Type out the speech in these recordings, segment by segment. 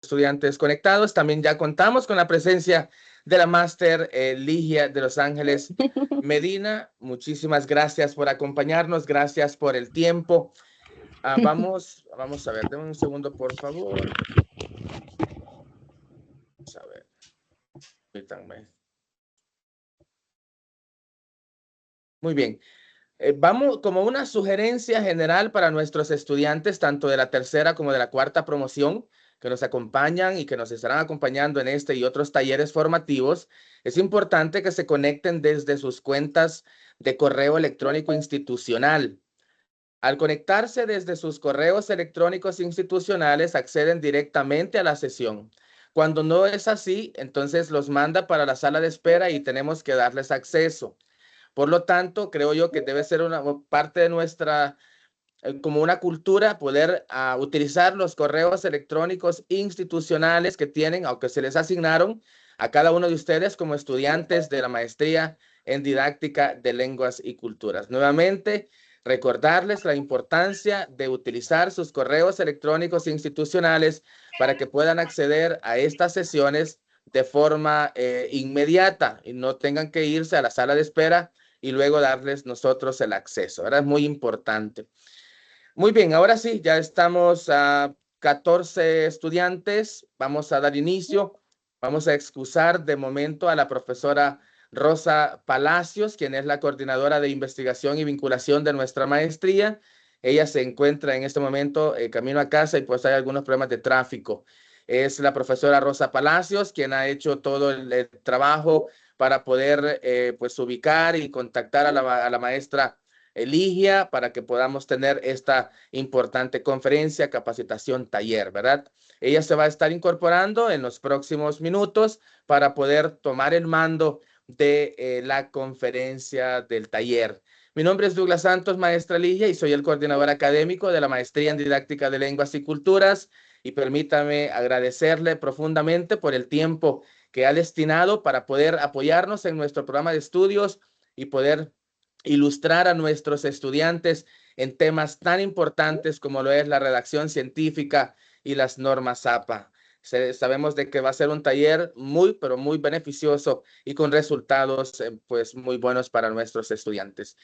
estudiantes conectados. También ya contamos con la presencia de la máster Ligia de Los Ángeles Medina. Muchísimas gracias por acompañarnos, gracias por el tiempo. Vamos a ver, denme un segundo, por favor. Vamos a ver. Permítanme. Muy bien. Vamos como una sugerencia general para nuestros estudiantes, tanto de la tercera como de la cuarta promoción, que nos acompañan y que nos estarán acompañando en este y otros talleres formativos. Es importante que se conecten desde sus cuentas de correo electrónico institucional. Al conectarse desde sus correos electrónicos institucionales, acceden directamente a la sesión. Cuando no es así, entonces los manda para la sala de espera y tenemos que darles acceso. Por lo tanto, creo yo que debe ser una parte de nuestra, como una cultura, poder utilizar los correos electrónicos institucionales que tienen, aunque se les asignaron a cada uno de ustedes como estudiantes de la maestría en didáctica de lenguas y culturas. Nuevamente, recordarles la importancia de utilizar sus correos electrónicos institucionales para que puedan acceder a estas sesiones de forma inmediata y no tengan que irse a la sala de espera y luego darles nosotros el acceso, ¿verdad? Es muy importante. Muy bien, ahora sí, ya estamos a 14 estudiantes. Vamos a dar inicio. Vamos a excusar de momento a la profesora Rosa Palacios, quien es la coordinadora de investigación y vinculación de nuestra maestría. Ella se encuentra en este momento camino a casa y pues hay algunos problemas de tráfico. Es la profesora Rosa Palacios quien ha hecho todo el trabajo para poder pues ubicar y contactar a la maestra Ligia para que podamos tener esta importante conferencia, capacitación, taller, ¿verdad? Ella se va a estar incorporando en los próximos minutos para poder tomar el mando de la conferencia del taller. Mi nombre es Douglas Santos, maestra Ligia, y soy el coordinador académico de la Maestría en Didáctica de Lenguas y Culturas. Y permítame agradecerle profundamente por el tiempo que ha destinado para poder apoyarnos en nuestro programa de estudios y poder ilustrar a nuestros estudiantes en temas tan importantes como lo es la redacción científica y las normas APA. Sabemos de que va a ser un taller muy, pero muy beneficioso y con resultados pues muy buenos para nuestros estudiantes.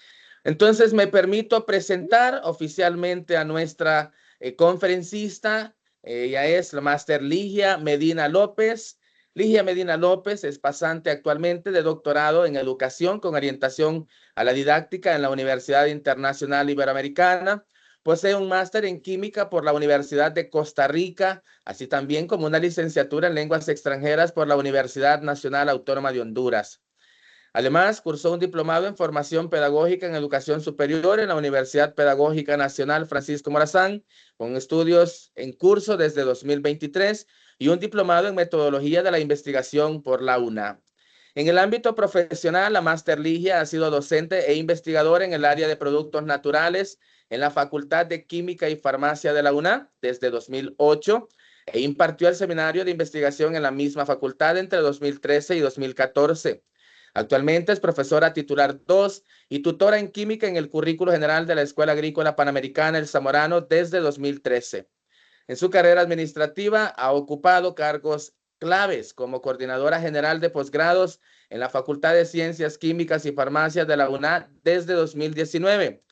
Entonces me permito presentar oficialmente a nuestra conferencista. Ella es la máster Ligia Medina López. Ligia Medina López es pasante actualmente de doctorado en educación con orientación a la didáctica en la Universidad Internacional Iberoamericana. Posee un máster en química por la Universidad de Costa Rica, así también como una licenciatura en lenguas extranjeras por la Universidad Nacional Autónoma de Honduras. Además, cursó un diplomado en formación pedagógica en educación superior en la Universidad Pedagógica Nacional Francisco Morazán, con estudios en curso desde 2023 y un diplomado en metodología de la investigación por la UNA. En el ámbito profesional, la máster Ligia ha sido docente e investigadora en el área de productos naturales en la Facultad de Química y Farmacia de la UNA desde 2008 e impartió el seminario de investigación en la misma facultad entre 2013 y 2014. Actualmente es profesora titular 2 y tutora en química en el currículo general de la Escuela Agrícola Panamericana El Zamorano desde 2013. En su carrera administrativa ha ocupado cargos claves como coordinadora general de posgrados en la Facultad de Ciencias Químicas y Farmacias de la UNA desde 2019.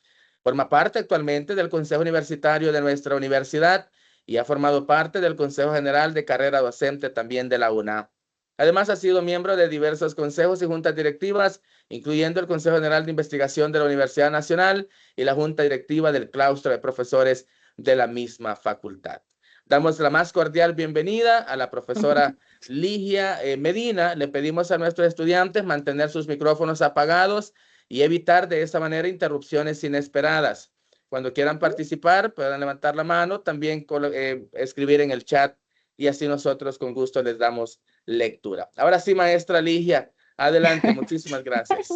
Forma parte actualmente del Consejo Universitario de nuestra universidad y ha formado parte del Consejo General de Carrera Docente también de la UNA. Además, ha sido miembro de diversos consejos y juntas directivas, incluyendo el Consejo General de Investigación de la Universidad Nacional y la Junta Directiva del Claustro de Profesores de la misma facultad. Damos la más cordial bienvenida a la profesora Ligia Medina. Le pedimos a nuestros estudiantes mantener sus micrófonos apagados y evitar de esta manera interrupciones inesperadas. Cuando quieran participar, pueden levantar la mano, también escribir en el chat y así nosotros con gusto les damos lectura. Ahora sí, maestra Ligia, adelante, muchísimas gracias.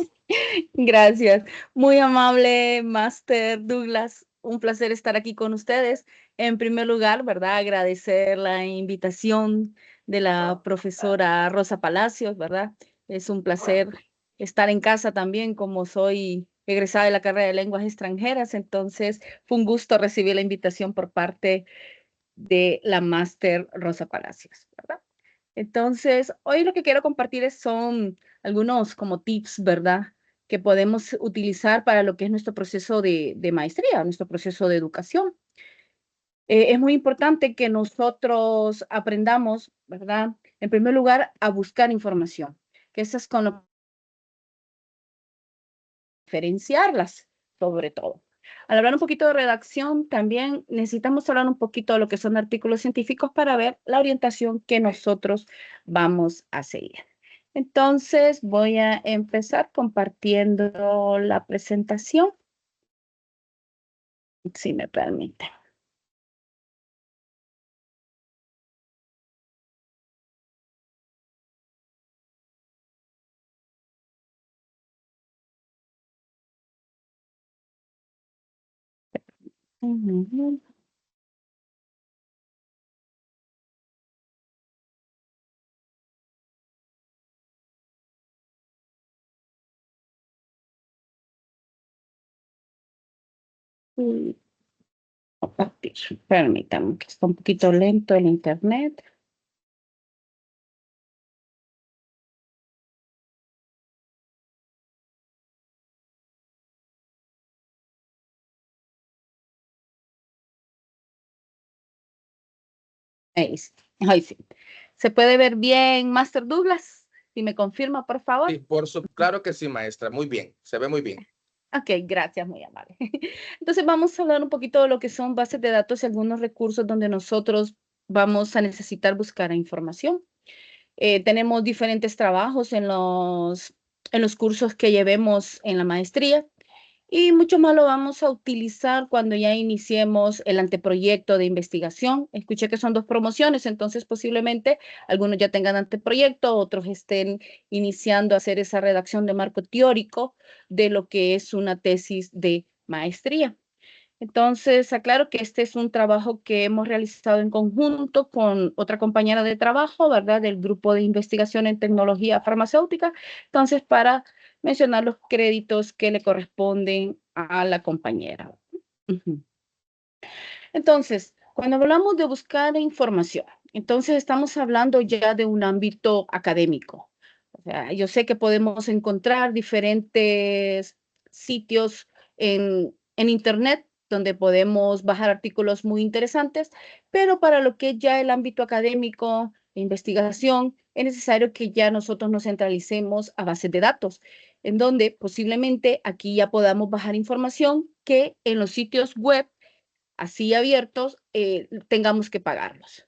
Gracias. Muy amable, Máster Douglas. Un placer estar aquí con ustedes. En primer lugar, ¿verdad? Agradecer la invitación de la profesora Rosa Palacios, ¿verdad? Es un placer estar en casa también, como soy egresada de la carrera de lenguas extranjeras. Entonces, fue un gusto recibir la invitación por parte de la máster Rosa Palacios, ¿verdad? Entonces, hoy lo que quiero compartir son algunos como tips, ¿verdad? Que podemos utilizar para lo que es nuestro proceso de maestría, nuestro proceso de educación. Es muy importante que nosotros aprendamos, ¿verdad? En primer lugar, a buscar información, que eso es con lo que diferenciarlas, sobre todo. Al hablar un poquito de redacción, también necesitamos hablar un poquito de lo que son artículos científicos para ver la orientación que nosotros vamos a seguir. Entonces, voy a empezar compartiendo la presentación, si me permite. Compartir. Permítanme, que está un poquito lento el internet. Ahí sí. ¿Se puede ver bien, Master Douglas? Si me confirma, por favor. Sí, claro que sí, maestra. Muy bien. Se ve muy bien. Ok, gracias, muy amable. Entonces vamos a hablar un poquito de lo que son bases de datos y algunos recursos donde nosotros vamos a necesitar buscar información. Tenemos diferentes trabajos en los cursos que llevemos en la maestría. Y mucho más lo vamos a utilizar cuando ya iniciemos el anteproyecto de investigación. Escuché que son 2 promociones, entonces posiblemente algunos ya tengan anteproyecto, otros estén iniciando a hacer esa redacción de marco teórico de lo que es una tesis de maestría. Entonces, aclaro que este es un trabajo que hemos realizado en conjunto con otra compañera de trabajo, ¿verdad? Del grupo de investigación en tecnología farmacéutica. Entonces, para mencionar los créditos que le corresponden a la compañera. Entonces, cuando hablamos de buscar información, entonces estamos hablando ya de un ámbito académico. O sea, yo sé que podemos encontrar diferentes sitios en Internet donde podemos bajar artículos muy interesantes, pero para lo que es ya el ámbito académico, investigación, es necesario que ya nosotros nos centralicemos a bases de datos, en donde posiblemente aquí ya podamos bajar información que en los sitios web así abiertos tengamos que pagarlos.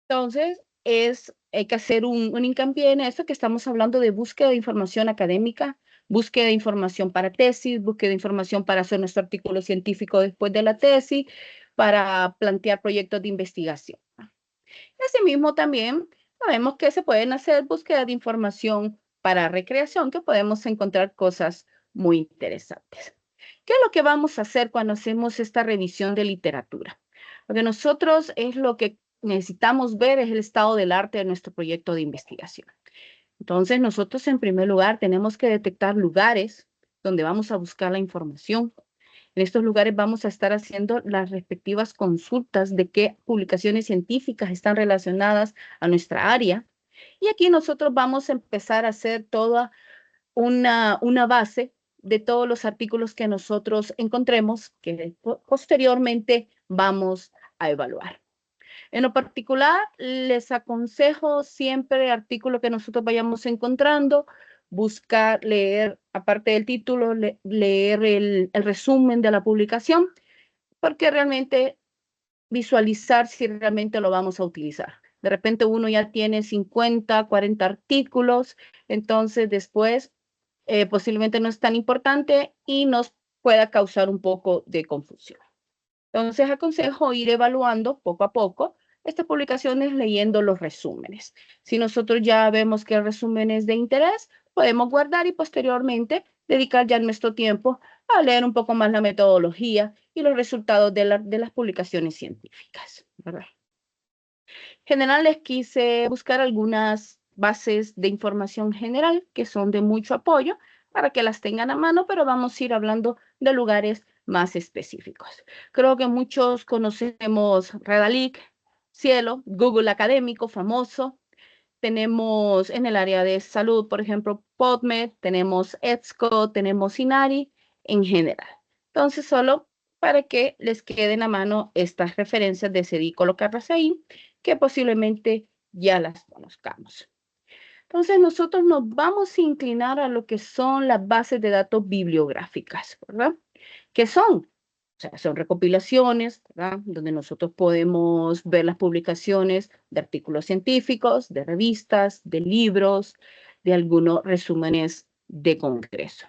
Entonces, hay que hacer un hincapié en eso, que estamos hablando de búsqueda de información académica, búsqueda de información para tesis, búsqueda de información para hacer nuestro artículo científico después de la tesis, para plantear proyectos de investigación. Asimismo, también sabemos que se pueden hacer búsquedas de información para recreación, que podemos encontrar cosas muy interesantes. ¿Qué es lo que vamos a hacer cuando hacemos esta revisión de literatura? Porque nosotros es lo que necesitamos ver es el estado del arte de nuestro proyecto de investigación. Entonces, nosotros en primer lugar tenemos que detectar lugares donde vamos a buscar la información. En estos lugares vamos a estar haciendo las respectivas consultas de qué publicaciones científicas están relacionadas a nuestra área. Y aquí nosotros vamos a empezar a hacer toda una base de todos los artículos que nosotros encontremos que posteriormente vamos a evaluar. En lo particular, les aconsejo siempre artículo que nosotros vayamos encontrando, buscar, leer, aparte del título, leer el resumen de la publicación, porque realmente visualizar si realmente lo vamos a utilizar. De repente uno ya tiene 50, 40 artículos, entonces después posiblemente no es tan importante y nos pueda causar un poco de confusión. Entonces aconsejo ir evaluando poco a poco estas publicaciones leyendo los resúmenes. Si nosotros ya vemos que el resumen es de interés, podemos guardar y posteriormente dedicar ya nuestro tiempo a leer un poco más la metodología y los resultados de las publicaciones científicas, ¿verdad? En general les quise buscar algunas bases de información general que son de mucho apoyo para que las tengan a mano, pero vamos a ir hablando de lugares más específicos. Creo que muchos conocemos Redalyc, Cielo, Google Académico, famoso. Tenemos en el área de salud, por ejemplo, PubMed, tenemos EBSCO, tenemos Inari en general. Entonces, solo para que les queden a mano estas referencias, decidí colocarlas ahí, que posiblemente ya las conozcamos. Entonces, nosotros nos vamos a inclinar a lo que son las bases de datos bibliográficas, ¿verdad? ¿Qué son? O sea, son recopilaciones, ¿verdad? Donde nosotros podemos ver las publicaciones de artículos científicos, de revistas, de libros, de algunos resúmenes de congreso.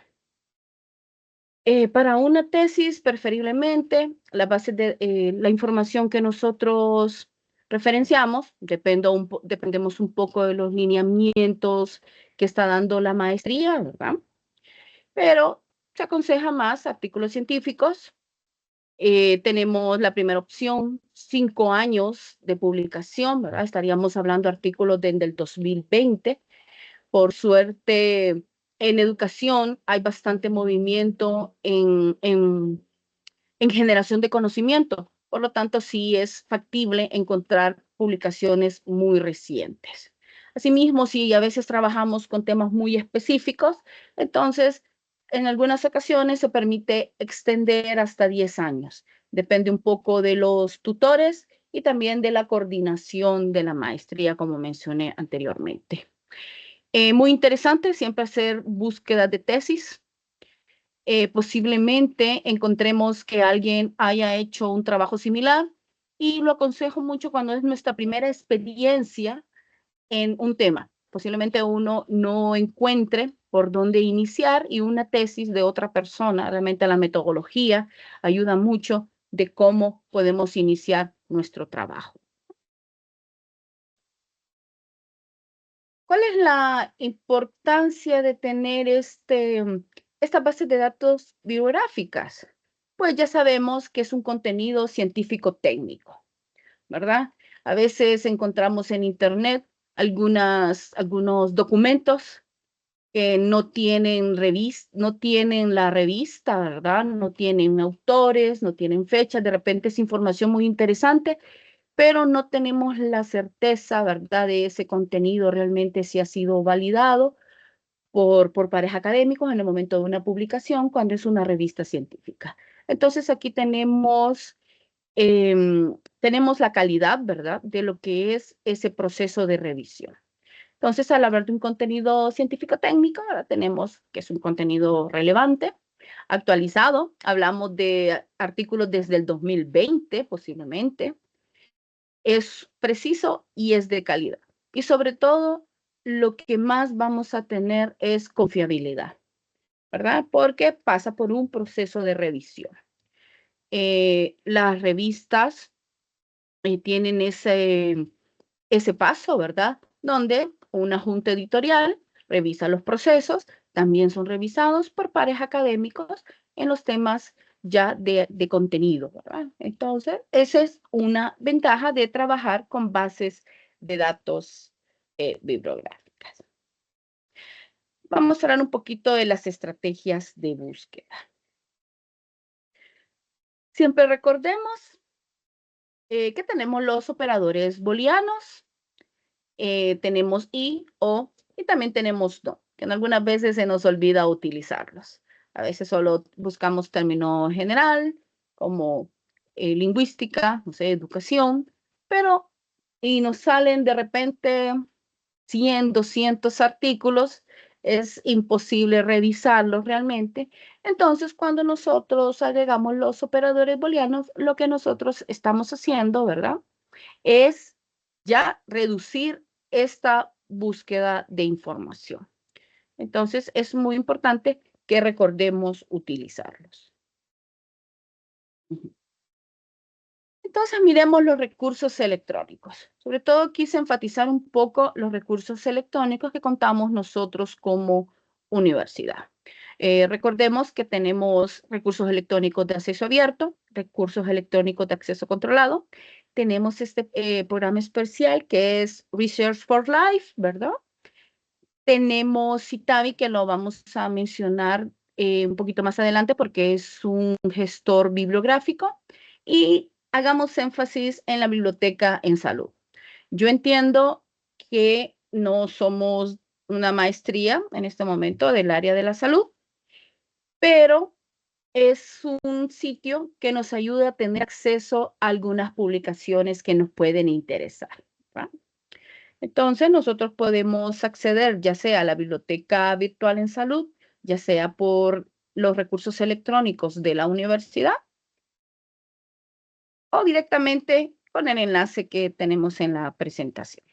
Para una tesis, preferiblemente, la información que nosotros referenciamos, dependemos un poco de los lineamientos que está dando la maestría, ¿verdad? Pero se aconseja más artículos científicos. Tenemos la primera opción, 5 años de publicación, ¿verdad? Estaríamos hablando de artículos desde el 2020. Por suerte, en educación hay bastante movimiento en generación de conocimiento. Por lo tanto, sí es factible encontrar publicaciones muy recientes. Asimismo, si a veces trabajamos con temas muy específicos, entonces en algunas ocasiones se permite extender hasta 10 años. Depende un poco de los tutores y también de la coordinación de la maestría, como mencioné anteriormente. Muy interesante siempre hacer búsquedas de tesis. Posiblemente encontremos que alguien haya hecho un trabajo similar y lo aconsejo mucho cuando es nuestra primera experiencia en un tema. Posiblemente uno no encuentre por dónde iniciar y una tesis de otra persona, realmente la metodología ayuda mucho de cómo podemos iniciar nuestro trabajo. ¿Cuál es la importancia de tener esta base de datos bibliográficas? Pues ya sabemos que es un contenido científico técnico, ¿verdad? A veces encontramos en Internet algunos documentos que no tienen la revista, ¿verdad? No tienen autores, no tienen fechas, de repente es información muy interesante, pero no tenemos la certeza, ¿verdad?, de ese contenido realmente si ha sido validado por pares académicos en el momento de una publicación cuando es una revista científica. Entonces aquí tenemos la calidad, ¿verdad?, de lo que es ese proceso de revisión. Entonces, al hablar de un contenido científico-técnico, ahora tenemos que es un contenido relevante, actualizado. Hablamos de artículos desde el 2020, posiblemente. Es preciso y es de calidad. Y sobre todo, lo que más vamos a tener es confiabilidad, ¿verdad? Porque pasa por un proceso de revisión. Las revistas tienen ese paso, ¿verdad? Donde una junta editorial revisa los procesos, también son revisados por pares académicos en los temas ya de contenido, ¿verdad? Entonces, esa es una ventaja de trabajar con bases de datos bibliográficas. Vamos a hablar un poquito de las estrategias de búsqueda. Siempre recordemos que tenemos los operadores booleanos, tenemos y, o, y también tenemos no, que en algunas veces se nos olvida utilizarlos. A veces solo buscamos término general, como lingüística, no sé, educación, y nos salen de repente 100, 200 artículos, es imposible revisarlos realmente. Entonces, cuando nosotros agregamos los operadores booleanos, lo que nosotros estamos haciendo, ¿verdad?, es ya reducir esta búsqueda de información. Entonces, es muy importante que recordemos utilizarlos. Entonces, miremos los recursos electrónicos. Sobre todo, quise enfatizar un poco los recursos electrónicos que contamos nosotros como universidad. Recordemos que tenemos recursos electrónicos de acceso abierto, recursos electrónicos de acceso controlado. Tenemos este programa especial que es Research for Life, ¿verdad? Tenemos Citavi, que lo vamos a mencionar un poquito más adelante porque es un gestor bibliográfico y hagamos énfasis en la biblioteca en salud. Yo entiendo que no somos una maestría en este momento del área de la salud, pero es un sitio que nos ayuda a tener acceso a algunas publicaciones que nos pueden interesar, ¿va? Entonces, nosotros podemos acceder ya sea a la biblioteca virtual en salud, ya sea por los recursos electrónicos de la universidad o directamente con el enlace que tenemos en la presentación.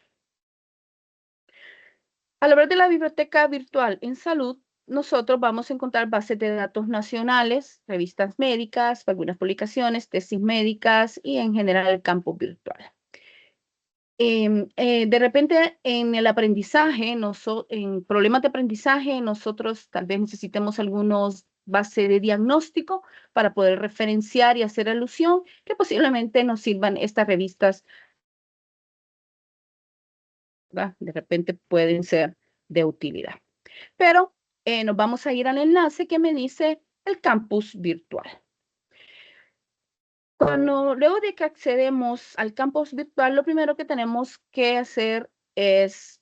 Al hablar de la biblioteca virtual en salud, nosotros vamos a encontrar bases de datos nacionales, revistas médicas, algunas publicaciones, tesis médicas y en general el campo virtual. De repente en el aprendizaje, en problemas de aprendizaje, nosotros tal vez necesitemos algunos bases de diagnóstico para poder referenciar y hacer alusión, que posiblemente nos sirvan estas revistas, ¿verdad? De repente pueden ser de utilidad. Pero nos vamos a ir al enlace que me dice el campus virtual. Luego de que accedemos al campus virtual, lo primero que tenemos que hacer es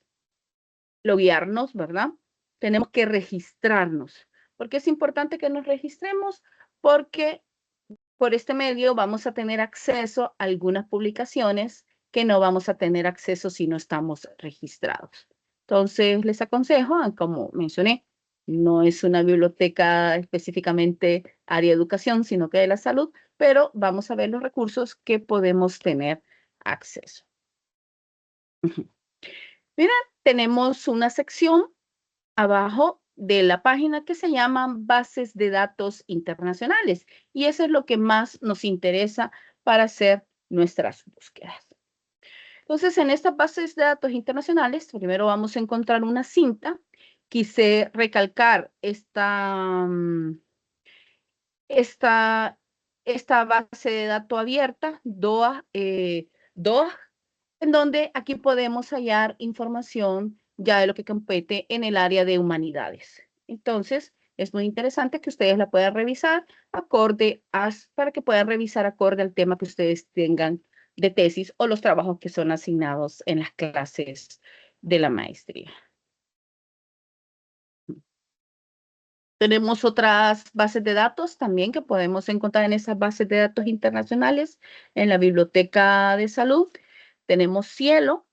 loguearnos, ¿verdad? Tenemos que registrarnos. ¿Por qué es importante que nos registremos? Porque por este medio vamos a tener acceso a algunas publicaciones que no vamos a tener acceso si no estamos registrados. Entonces, les aconsejo, como mencioné, no es una biblioteca específicamente área de educación, sino que de la salud, pero vamos a ver los recursos que podemos tener acceso. Mira, tenemos una sección abajo de la página que se llaman bases de datos internacionales y eso es lo que más nos interesa para hacer nuestras búsquedas. Entonces, en estas bases de datos internacionales, primero vamos a encontrar una cinta. Quise recalcar esta base de datos abierta, DOA, en donde aquí podemos hallar información ya de lo que compete en el área de humanidades. Entonces, es muy interesante que ustedes la puedan revisar para que puedan revisar acorde al tema que ustedes tengan de tesis o los trabajos que son asignados en las clases de la maestría. Tenemos otras bases de datos también que podemos encontrar en esas bases de datos internacionales en la Biblioteca de Salud. Tenemos Cielo.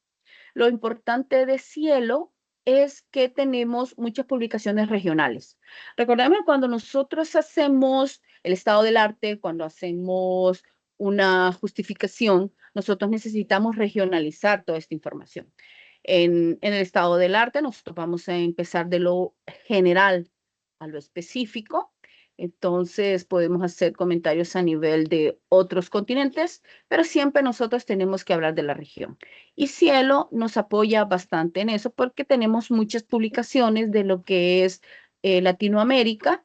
Lo importante de Cielo es que tenemos muchas publicaciones regionales. Recordemos cuando nosotros hacemos el estado del arte, cuando hacemos una justificación, nosotros necesitamos regionalizar toda esta información. En el estado del arte, nosotros vamos a empezar de lo general a lo específico. Entonces, podemos hacer comentarios a nivel de otros continentes, pero siempre nosotros tenemos que hablar de la región. Y Cielo nos apoya bastante en eso porque tenemos muchas publicaciones de lo que es Latinoamérica,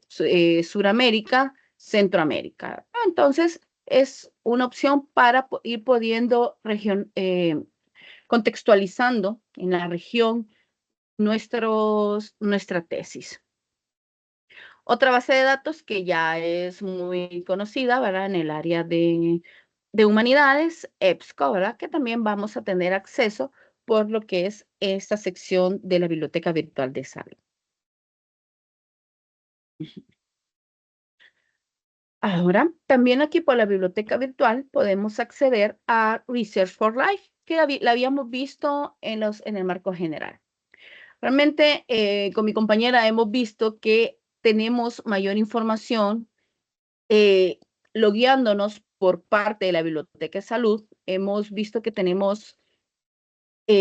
Suramérica, Centroamérica. Entonces, es una opción para ir pudiendo contextualizando en la región nuestra tesis. Otra base de datos que ya es muy conocida, ¿verdad? En el área de humanidades, EBSCO, ¿verdad? Que también vamos a tener acceso por lo que es esta sección de la Biblioteca Virtual de Salud. Ahora, también aquí por la biblioteca virtual podemos acceder a Research for Life, que la habíamos visto en el marco general. Realmente, con mi compañera hemos visto que tenemos mayor información logueándonos por parte de la Biblioteca de Salud. Hemos visto que tenemos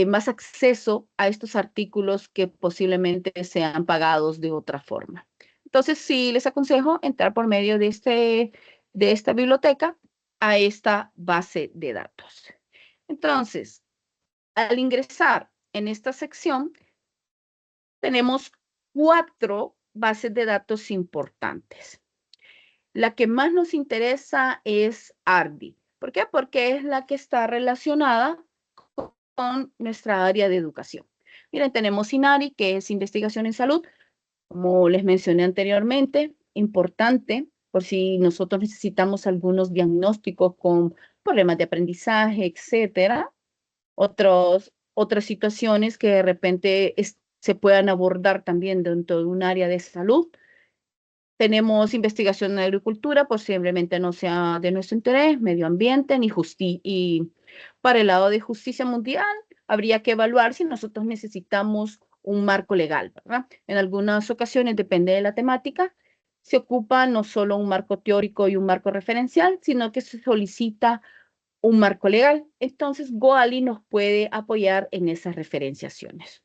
más acceso a estos artículos que posiblemente sean pagados de otra forma. Entonces, sí les aconsejo entrar por medio de esta biblioteca a esta base de datos. Entonces, al ingresar en esta sección, tenemos 4 bases de datos importantes. La que más nos interesa es ARDI. ¿Por qué? Porque es la que está relacionada con nuestra área de educación. Miren, tenemos INARI, que es Investigación en Salud, Como les mencioné anteriormente, importante por si nosotros necesitamos algunos diagnósticos con problemas de aprendizaje, etcétera, otras situaciones que de repente se puedan abordar también dentro de un área de salud. Tenemos investigación en agricultura, posiblemente no sea de nuestro interés, medio ambiente, y para el lado de justicia mundial, habría que evaluar si nosotros necesitamos un marco legal, ¿verdad? En algunas ocasiones, depende de la temática, se ocupa no solo un marco teórico y un marco referencial, sino que se solicita un marco legal. Entonces, Goali nos puede apoyar en esas referenciaciones.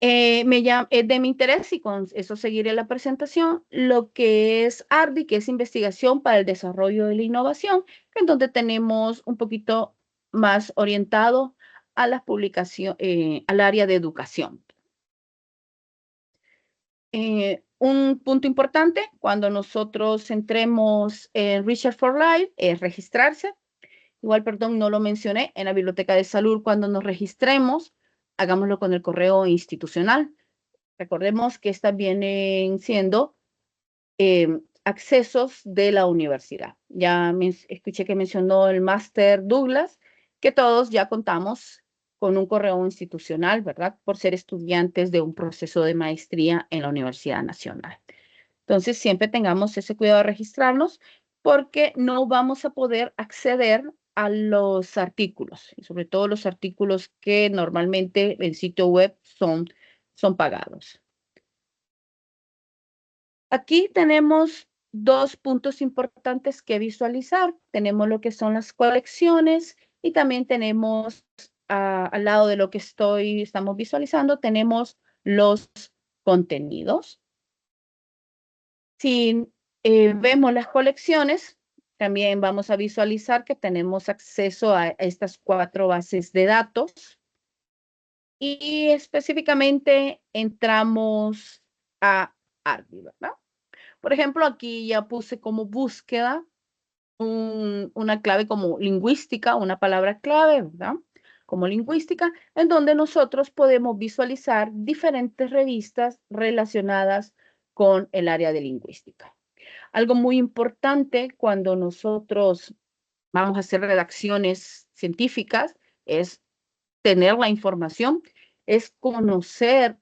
Es de mi interés y con eso seguiré la presentación, lo que es ARDI, que es Investigación para el Desarrollo de la Innovación, en donde tenemos un poquito más orientado a las publicaciones, al área de educación. Un punto importante cuando nosotros entremos en Research for Life es registrarse. Igual, perdón, no lo mencioné, en la Biblioteca de Salud cuando nos registremos, hagámoslo con el correo institucional. Recordemos que estas vienen siendo accesos de la universidad. Ya escuché que mencionó el máster Douglas, que todos ya contamos con un correo institucional, ¿verdad? Por ser estudiantes de un proceso de maestría en la Universidad Nacional. Entonces, siempre tengamos ese cuidado de registrarnos porque no vamos a poder acceder a los artículos, y sobre todo los artículos que normalmente en sitio web son pagados. Aquí tenemos dos puntos importantes que visualizar. Tenemos lo que son las colecciones y también tenemos al lado de lo que estamos visualizando, tenemos los contenidos. Si vemos las colecciones, también vamos a visualizar que tenemos acceso a estas 4 bases de datos y específicamente entramos a ARDI, ¿verdad? Por ejemplo, aquí ya puse como búsqueda una clave como lingüística, una palabra clave, ¿verdad? Como lingüística, en donde nosotros podemos visualizar diferentes revistas relacionadas con el área de lingüística. Algo muy importante cuando nosotros vamos a hacer redacciones científicas es tener la información, es conocer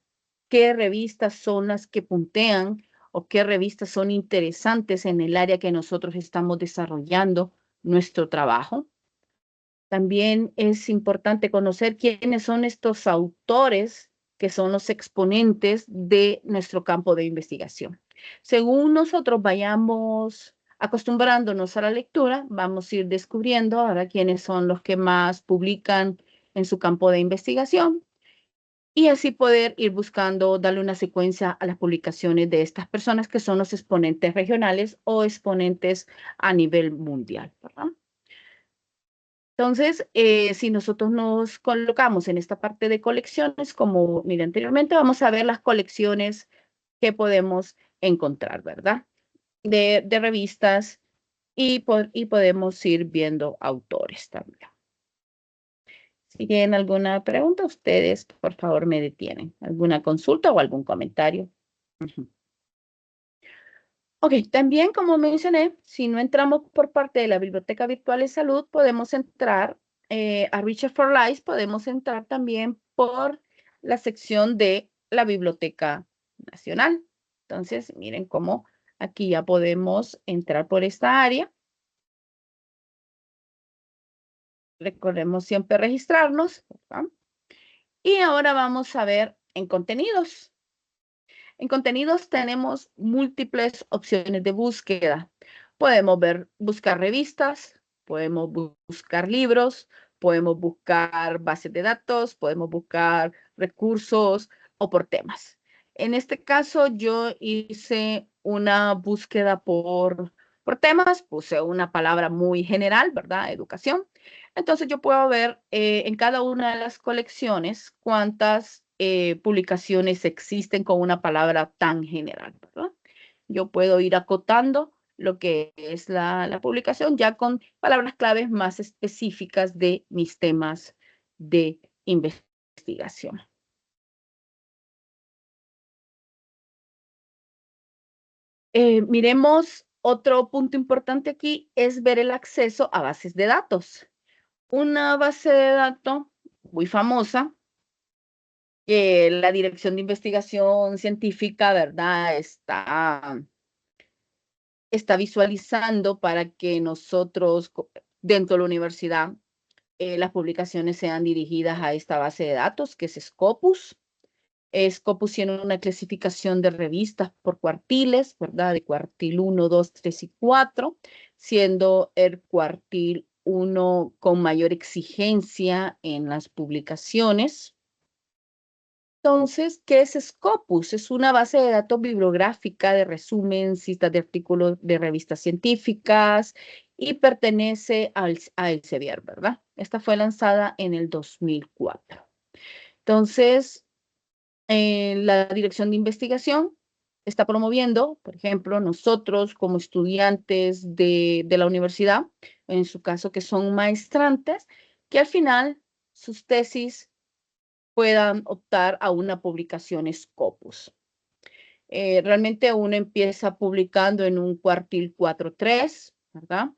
qué revistas son las que puntean o qué revistas son interesantes en el área que nosotros estamos desarrollando nuestro trabajo. También es importante conocer quiénes son estos autores que son los exponentes de nuestro campo de investigación. Según nosotros vayamos acostumbrándonos a la lectura, vamos a ir descubriendo ahora quiénes son los que más publican en su campo de investigación y así poder ir buscando, darle una secuencia a las publicaciones de estas personas que son los exponentes regionales o exponentes a nivel mundial, ¿verdad? Entonces, si nosotros nos colocamos en esta parte de colecciones, como miré anteriormente, vamos a ver las colecciones que podemos encontrar, ¿verdad? De revistas y podemos ir viendo autores también. Si tienen alguna pregunta, ustedes, por favor, me detienen. ¿Alguna consulta o algún comentario? Ok, también como mencioné, si no entramos por parte de la Biblioteca Virtual de Salud, podemos entrar a Research for Life, podemos entrar también por la sección de la Biblioteca Nacional. Entonces, miren cómo aquí ya podemos entrar por esta área. Recordemos siempre registrarnos, ¿verdad? Y ahora vamos a ver en contenidos. En contenidos tenemos múltiples opciones de búsqueda. Podemos buscar revistas, podemos buscar libros, podemos buscar bases de datos, podemos buscar recursos o por temas. En este caso, yo hice una búsqueda por temas, puse una palabra muy general, ¿verdad? Educación. Entonces, yo puedo ver en cada una de las colecciones cuántas publicaciones existen con una palabra tan general, ¿verdad? Yo puedo ir acotando lo que es la publicación ya con palabras claves más específicas de mis temas de investigación. Miremos, otro punto importante aquí es ver el acceso a bases de datos. Una base de datos muy famosa, que la Dirección de Investigación Científica, ¿verdad? Está visualizando para que nosotros, dentro de la universidad, las publicaciones sean dirigidas a esta base de datos, que es Scopus. Scopus tiene una clasificación de revistas por cuartiles, ¿verdad? De cuartil 1, 2, 3 y 4, siendo el cuartil 1 con mayor exigencia en las publicaciones. Entonces, ¿qué es Scopus? Es una base de datos bibliográfica de resumen, citas de artículos de revistas científicas y pertenece a Elsevier, ¿verdad? Esta fue lanzada en el 2004. Entonces, la Dirección de Investigación está promoviendo, por ejemplo, nosotros como estudiantes de la universidad, en su caso que son maestrantes, que al final sus tesis puedan optar a una publicación Scopus. Realmente uno empieza publicando en un cuartil 4.3, ¿verdad?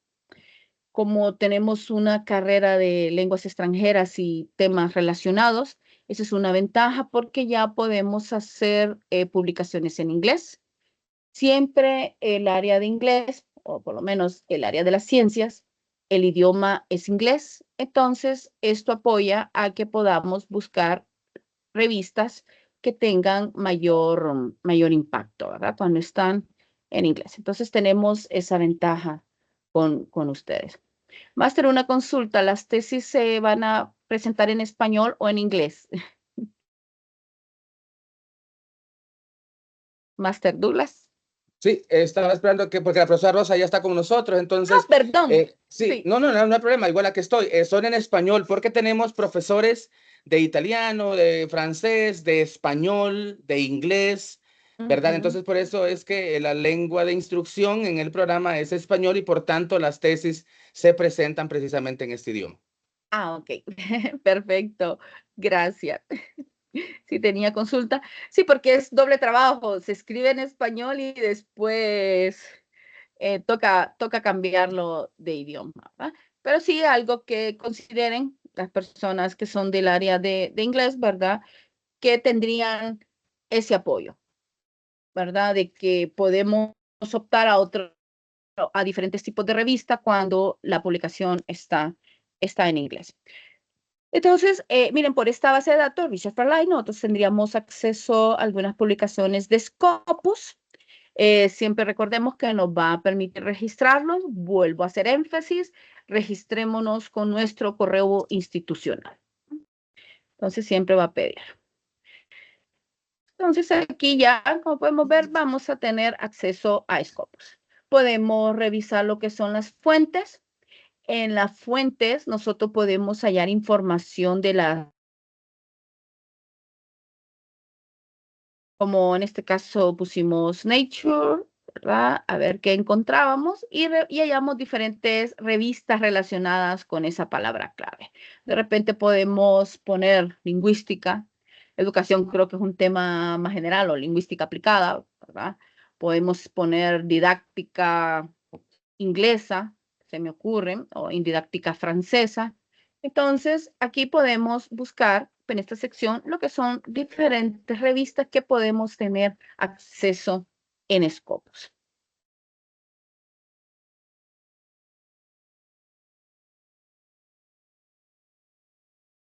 Como tenemos una carrera de lenguas extranjeras y temas relacionados, esa es una ventaja porque ya podemos hacer publicaciones en inglés. Siempre el área de inglés, o por lo menos el área de las ciencias, el idioma es inglés. Entonces, esto apoya a que podamos buscar revistas que tengan mayor impacto, ¿verdad? Cuando están en inglés. Entonces, tenemos esa ventaja con ustedes. Máster, una consulta, ¿las tesis se van a presentar en español o en inglés? Máster Douglas. Sí, estaba esperando que, porque la profesora Rosa ya está con nosotros, entonces, Perdón. sí, Sí. no hay problema, igual aquí estoy, son en español, porque tenemos profesores de italiano, de francés, de español, de inglés, ¿verdad? Ujú. Entonces, por eso es que la lengua de instrucción en el programa es español y por tanto las tesis se presentan precisamente en este idioma. Ok. Perfecto. Gracias. Sí, tenía consulta. Sí, porque es doble trabajo. Se escribe en español y después toca cambiarlo de idioma, ¿verdad? Pero sí, algo que consideren las personas que son del área de inglés, ¿verdad? Que tendrían ese apoyo, ¿verdad? De que podemos optar a diferentes tipos de revista cuando la publicación está en inglés. Entonces, miren, por esta base de datos, Research for Life, nosotros tendríamos acceso a algunas publicaciones de Scopus. Siempre recordemos que nos va a permitir registrarlos. Vuelvo a hacer énfasis, registrémonos con nuestro correo institucional. Entonces, siempre va a pedir. Entonces, aquí ya, como podemos ver, vamos a tener acceso a Scopus. Podemos revisar lo que son las fuentes. En las fuentes, nosotros podemos hallar información de la, como en este caso pusimos Nature, ¿verdad? A ver qué encontrábamos y hallamos diferentes revistas relacionadas con esa palabra clave. De repente podemos poner lingüística, educación creo que es un tema más general o lingüística aplicada, ¿verdad? Podemos poner didáctica inglesa, se me ocurre, o en didáctica francesa. Entonces, aquí podemos buscar en esta sección lo que son diferentes revistas que podemos tener acceso en Scopus.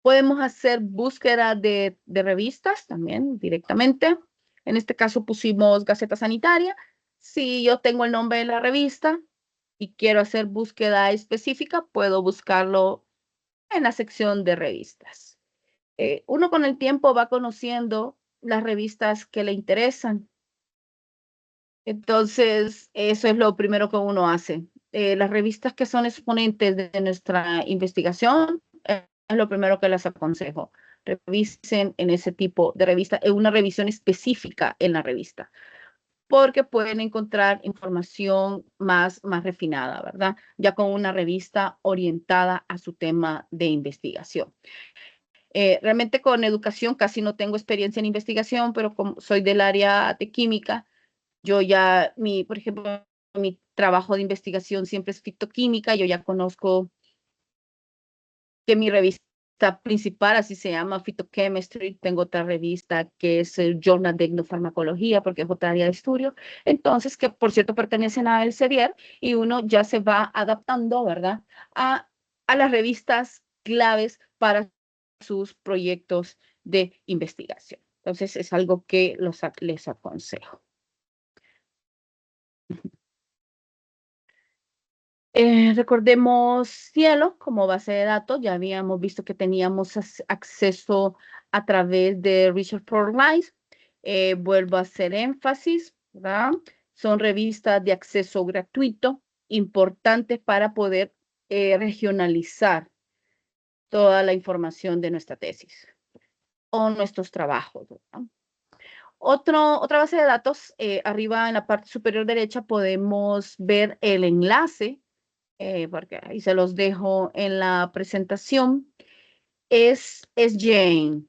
Podemos hacer búsqueda de revistas también directamente. En este caso pusimos Gaceta Sanitaria. Si yo tengo el nombre de la revista y quiero hacer búsqueda específica, puedo buscarlo en la sección de revistas. Uno con el tiempo va conociendo las revistas que le interesan. Entonces, eso es lo primero que uno hace. Las revistas que son exponentes de nuestra investigación, es lo primero que les aconsejo. Revisen en ese tipo de revista, en una revisión específica en la revista, porque pueden encontrar información más refinada, ¿verdad? Ya con una revista orientada a su tema de investigación. Realmente con educación casi no tengo experiencia en investigación, pero como soy del área de química, Yo ya, por ejemplo, mi trabajo de investigación siempre es fitoquímica, yo ya conozco que mi revista principal, así se llama, Phytochemistry. Tengo otra revista que es el Journal de Etnofarmacología, porque es otra área de estudio. Entonces, que por cierto pertenecen a Elsevier, y uno ya se va adaptando, ¿verdad? A las revistas claves para sus proyectos de investigación. Entonces, es algo que les aconsejo. Recordemos Cielo como base de datos. Ya habíamos visto que teníamos acceso a través de Research for Life. Vuelvo a hacer énfasis, ¿verdad? Son revistas de acceso gratuito, importantes para poder regionalizar toda la información de nuestra tesis o nuestros trabajos, ¿verdad? Otra base de datos, arriba en la parte superior derecha podemos ver el enlace, porque ahí se los dejo en la presentación, es Jane.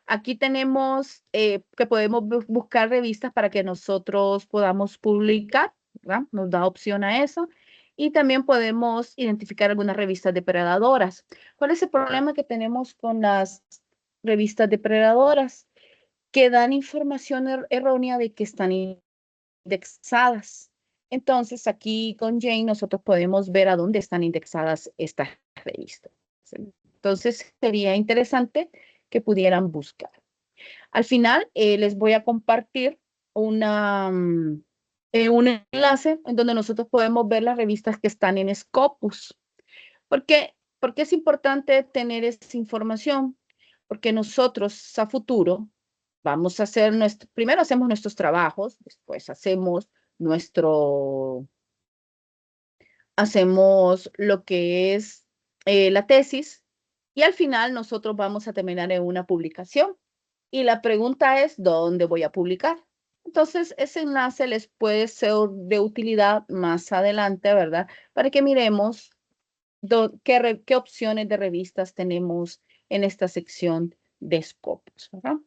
Aquí tenemos que podemos buscar revistas para que nosotros podamos publicar, ¿verdad? Nos da opción a eso. Y también podemos identificar algunas revistas depredadoras. ¿Cuál es el problema que tenemos con las revistas depredadoras? Que dan información errónea de que están indexadas. Entonces, aquí con Jane nosotros podemos ver a dónde están indexadas estas revistas. Entonces, sería interesante que pudieran buscar. Al final, les voy a compartir un enlace en donde nosotros podemos ver las revistas que están en Scopus. ¿Por qué? Porque es importante tener esa información, porque nosotros a futuro vamos a hacer primero hacemos nuestros trabajos, después hacemos lo que es la tesis, y al final nosotros vamos a terminar en una publicación. Y la pregunta es, ¿dónde voy a publicar? Entonces, ese enlace les puede ser de utilidad más adelante, ¿verdad? Para que miremos qué opciones de revistas tenemos en esta sección de Scopus, ¿verdad?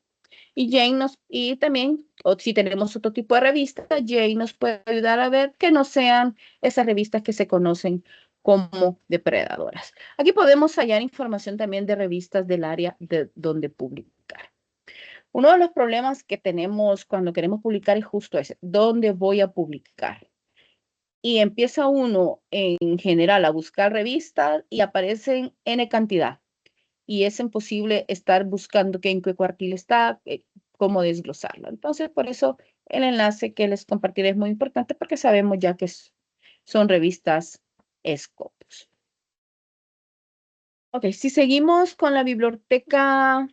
Y también, o si tenemos otro tipo de revista, Jane nos puede ayudar a ver que no sean esas revistas que se conocen como depredadoras. Aquí podemos hallar información también de revistas del área de donde publicar. Uno de los problemas que tenemos cuando queremos publicar es justo ese, ¿dónde voy a publicar? Y empieza uno en general a buscar revistas y aparecen N cantidad. Y es imposible estar buscando en qué cuartil está, cómo desglosarlo. Entonces, por eso el enlace que les compartiré es muy importante, porque sabemos ya que son revistas Scopus. Ok, si seguimos con la biblioteca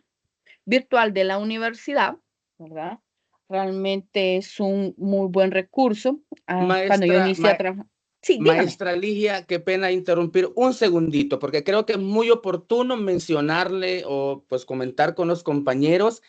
virtual de la universidad, ¿verdad? Realmente es un muy buen recurso. Cuando yo Maestra, inicié a trabajar. Sí, dígame. maestra Ligia, qué pena interrumpir un segundito, porque creo que es muy oportuno mencionarle o pues comentar con los compañeros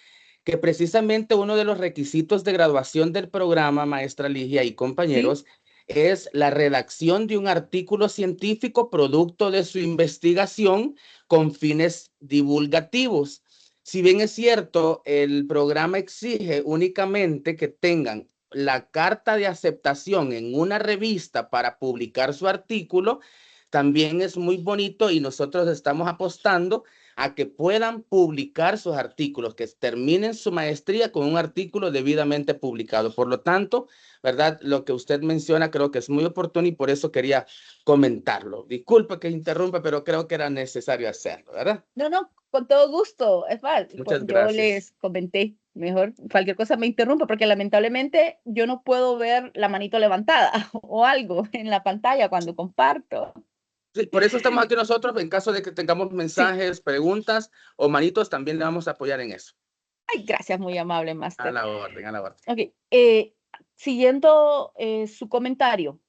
que precisamente uno de los requisitos de graduación del programa, maestra Ligia y Sí, compañeros, es la redacción de un artículo científico producto de su investigación con fines divulgativos. Si bien es cierto, el programa exige únicamente que tengan la carta de aceptación en una revista para publicar su artículo, también es muy bonito y nosotros estamos apostando a que puedan publicar sus artículos, que terminen su maestría con un artículo debidamente publicado. Por lo tanto, ¿verdad? Lo que usted menciona creo que es muy oportuno y por eso quería comentarlo. Disculpa que interrumpa, pero creo que era necesario hacerlo, ¿verdad? no, con todo gusto. Es más, Muchas yo gracias. les comenté, mejor cualquier cosa me interrumpa, porque lamentablemente yo no puedo ver la manito levantada o algo en la pantalla cuando comparto. Sí, por eso estamos aquí nosotros. En caso de que tengamos Sí, mensajes, preguntas o manitos, también le vamos a apoyar en eso. ay, gracias, muy amable, A Master. la orden, a la orden. Ok, siguiendo su comentario,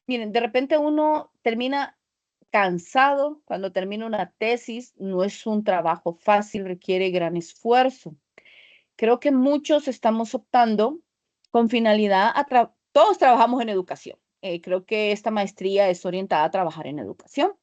miren, de repente uno termina cansado cuando termina una tesis, no es un trabajo fácil, requiere gran esfuerzo. Creo que muchos estamos optando con finalidad todos trabajamos en educación. Creo que esta maestría es orientada a trabajar en educación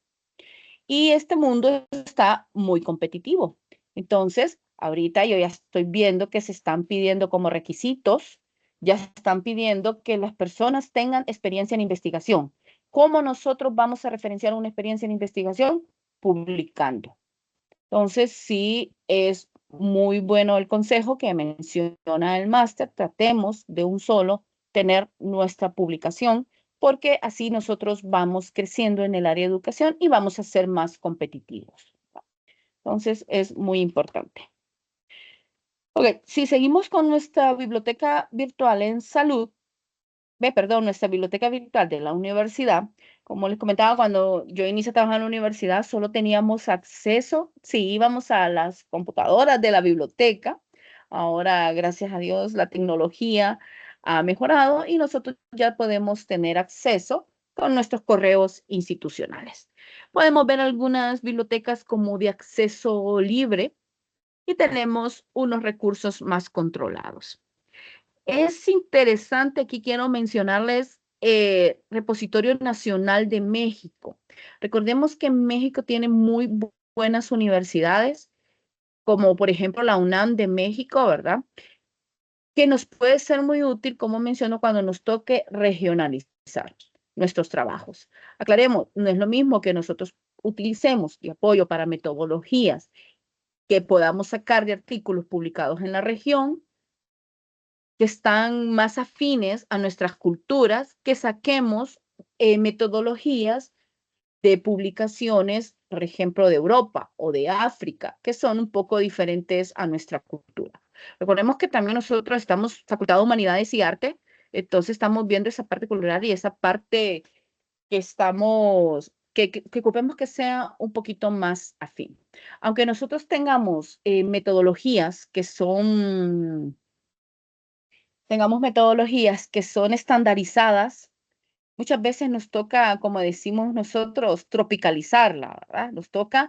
y este mundo está muy competitivo. Entonces, ahorita yo ya estoy viendo que se están pidiendo como requisitos ya están pidiendo que las personas tengan experiencia en investigación. ¿Cómo nosotros vamos a referenciar una experiencia en investigación? Publicando. Entonces, sí es muy bueno el consejo que menciona el máster. Tratemos de un solo tener nuestra publicación, porque así nosotros vamos creciendo en el área de educación y vamos a ser más competitivos. Entonces, es muy importante. Ok, si seguimos con nuestra biblioteca virtual en salud, perdón, nuestra biblioteca virtual de la universidad, como les comentaba, cuando yo inicié a trabajar en la universidad, solo teníamos acceso, sí, íbamos a las computadoras de la biblioteca. Ahora, gracias a Dios, la tecnología ha mejorado y nosotros ya podemos tener acceso con nuestros correos institucionales. Podemos ver algunas bibliotecas como de acceso libre y tenemos unos recursos más controlados. Es interesante, aquí quiero mencionarles Repositorio Nacional de México. Recordemos que México tiene muy buenas universidades, como por ejemplo la UNAM de México, ¿verdad? Que nos puede ser muy útil, como menciono, cuando nos toque regionalizar nuestros trabajos. Aclaremos, no es lo mismo que nosotros utilicemos de apoyo para metodologías que podamos sacar de artículos publicados en la región, que están más afines a nuestras culturas, que saquemos metodologías de publicaciones, por ejemplo, de Europa o de África, que son un poco diferentes a nuestra cultura. Recordemos que también nosotros estamos Facultad de Humanidades y Arte, entonces estamos viendo esa parte cultural y esa parte que estamos, que ocupemos que sea un poquito más afín. Aunque nosotros tengamos metodologías que son tengamos metodologías que son estandarizadas, muchas veces nos toca, como decimos nosotros, tropicalizarla, ¿verdad? Nos toca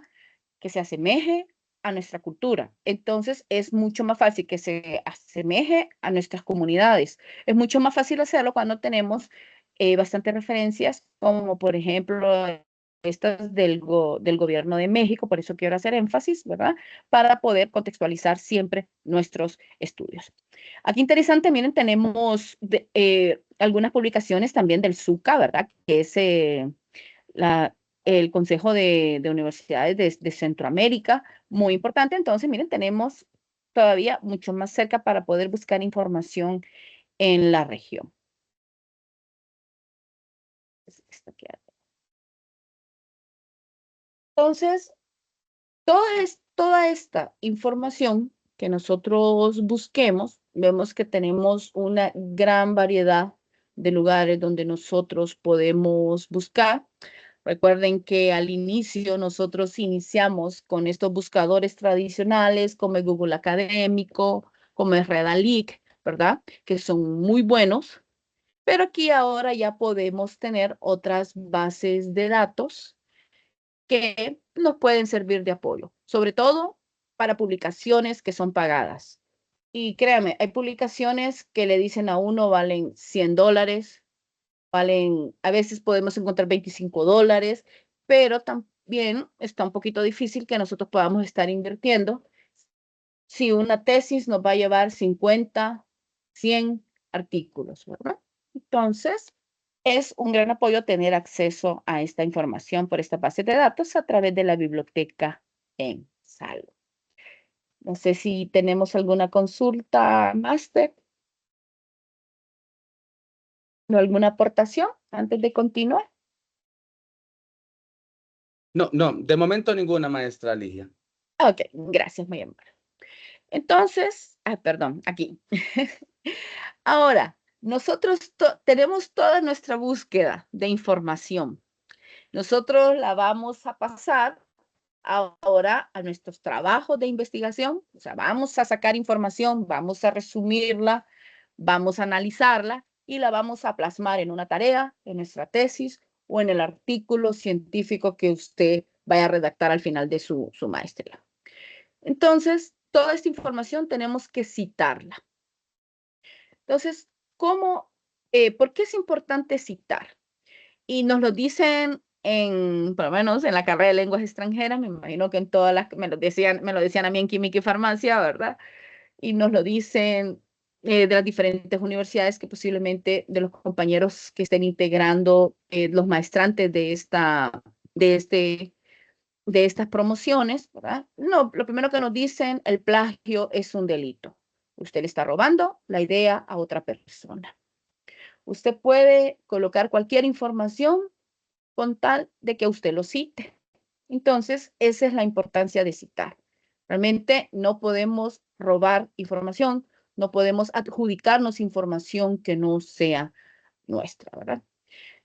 que se asemeje a nuestra cultura. Entonces, es mucho más fácil que se asemeje a nuestras comunidades. Es mucho más fácil hacerlo cuando tenemos bastantes referencias, como por ejemplo estas del gobierno de México, por eso quiero hacer énfasis, ¿verdad? Para poder contextualizar siempre nuestros estudios. Aquí interesante, miren, tenemos algunas publicaciones también del SUCA, ¿verdad? Que es el Consejo de Universidades de Centroamérica, muy importante. Entonces, miren, tenemos todavía mucho más cerca para poder buscar información en la región. Entonces, toda esta información que nosotros busquemos, vemos que tenemos una gran variedad de lugares donde nosotros podemos buscar. Recuerden que al inicio nosotros iniciamos con estos buscadores tradicionales como el Google Académico, como el Redalyc, ¿verdad? Que son muy buenos, pero aquí ahora ya podemos tener otras bases de datos que nos pueden servir de apoyo, sobre todo para publicaciones que son pagadas. Y créanme, hay publicaciones que le dicen a uno valen $100, a veces podemos encontrar $25, pero también está un poquito difícil que nosotros podamos estar invirtiendo si una tesis nos va a llevar 50, 100 artículos, ¿verdad? Entonces, es un gran apoyo tener acceso a esta información por esta base de datos a través de la biblioteca en Salud. No sé si tenemos alguna consulta, máster, o alguna aportación antes de continuar. No, no, de momento ninguna, maestra Ligia. Ok, gracias, muy amable. Entonces, perdón, aquí. Ahora, nosotros tenemos toda nuestra búsqueda de información. Nosotros la vamos a pasar ahora a nuestros trabajos de investigación. O sea, vamos a sacar información, vamos a resumirla, vamos a analizarla y la vamos a plasmar en una tarea, en nuestra tesis o en el artículo científico que usted vaya a redactar al final de su maestría. Entonces, toda esta información tenemos que citarla. Entonces, ¿por qué es importante citar? Y nos lo dicen por lo menos en la carrera de lenguas extranjeras, me imagino que en todas me lo decían a mí en química y farmacia, ¿verdad? Y nos lo dicen de las diferentes universidades, que posiblemente de los compañeros que estén integrando los maestrantes de estas promociones, ¿verdad? No, lo primero que nos dicen, el plagio es un delito. Usted le está robando la idea a otra persona. Usted puede colocar cualquier información con tal de que usted lo cite. Entonces, esa es la importancia de citar. Realmente no podemos robar información, no podemos adjudicarnos información que no sea nuestra, ¿verdad?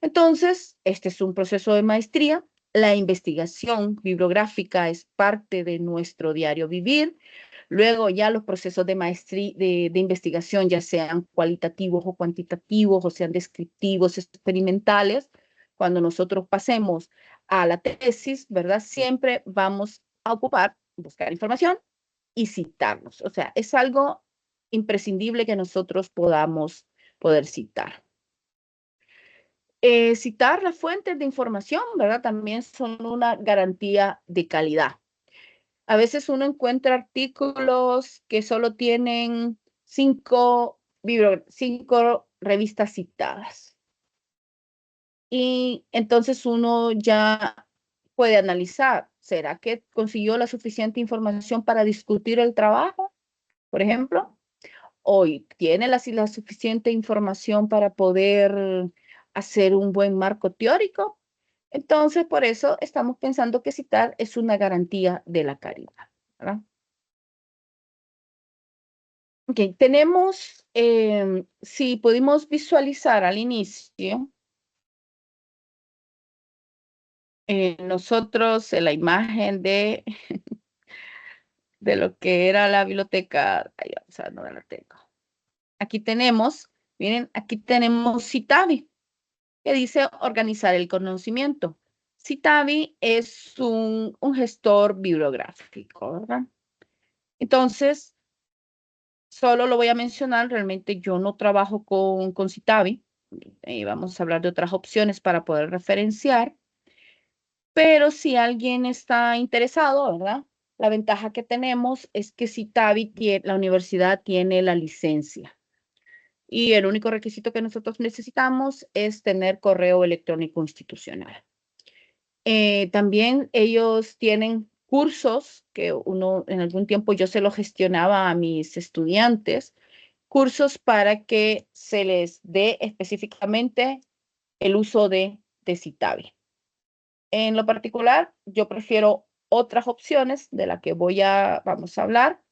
Entonces, este es un proceso de maestría. La investigación bibliográfica es parte de nuestro diario vivir. Luego ya los procesos de maestría, de investigación, ya sean cualitativos o cuantitativos, o sean descriptivos, experimentales, cuando nosotros pasemos a la tesis, ¿verdad? Siempre vamos a ocupar, buscar información y citarnos. O sea, es algo imprescindible que nosotros podamos poder citar. Citar las fuentes de información, ¿verdad? También son una garantía de calidad. A veces uno encuentra artículos que solo tienen 5 revistas citadas. Y entonces uno ya puede analizar, ¿será que consiguió la suficiente información para discutir el trabajo, por ejemplo? ¿O tiene la suficiente información para poder hacer un buen marco teórico? Entonces, por eso estamos pensando que citar es una garantía de la calidad, ¿verdad? Ok, tenemos, si pudimos visualizar al inicio, nosotros la imagen de lo que era la biblioteca, ay, vamos a ver, no la tengo. Aquí tenemos, miren, aquí tenemos Citavi, que dice organizar el conocimiento. Citavi es un gestor bibliográfico, ¿verdad? Entonces, solo lo voy a mencionar, realmente yo no trabajo con Citavi, vamos a hablar de otras opciones para poder referenciar, pero si alguien está interesado, ¿verdad? La ventaja que tenemos es que Citavi, la universidad tiene la licencia y el único requisito que nosotros necesitamos es tener correo electrónico institucional. También ellos tienen cursos que uno en algún tiempo yo se los gestionaba a mis estudiantes, cursos para que se les dé específicamente el uso de Citavi. En lo particular, yo prefiero otras opciones de las que vamos a hablar,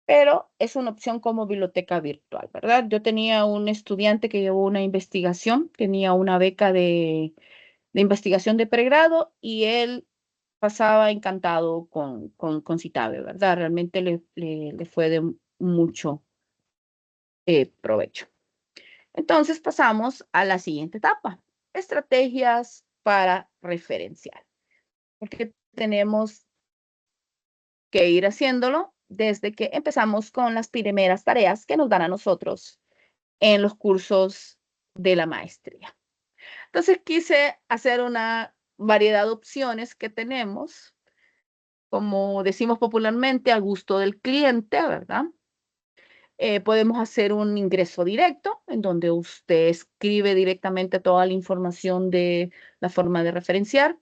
pero es una opción como biblioteca virtual, ¿verdad? Yo tenía un estudiante que llevó una investigación, tenía una beca de investigación de pregrado y él pasaba encantado con Citavi, ¿verdad? Realmente le fue de mucho provecho. Entonces pasamos a la siguiente etapa, estrategias para referenciar, porque tenemos que ir haciéndolo desde que empezamos con las primeras tareas que nos dan a nosotros en los cursos de la maestría. Entonces quise hacer una variedad de opciones que tenemos, como decimos popularmente, a gusto del cliente, ¿verdad? Podemos hacer un ingreso directo, en donde usted escribe directamente toda la información de la forma de referenciar.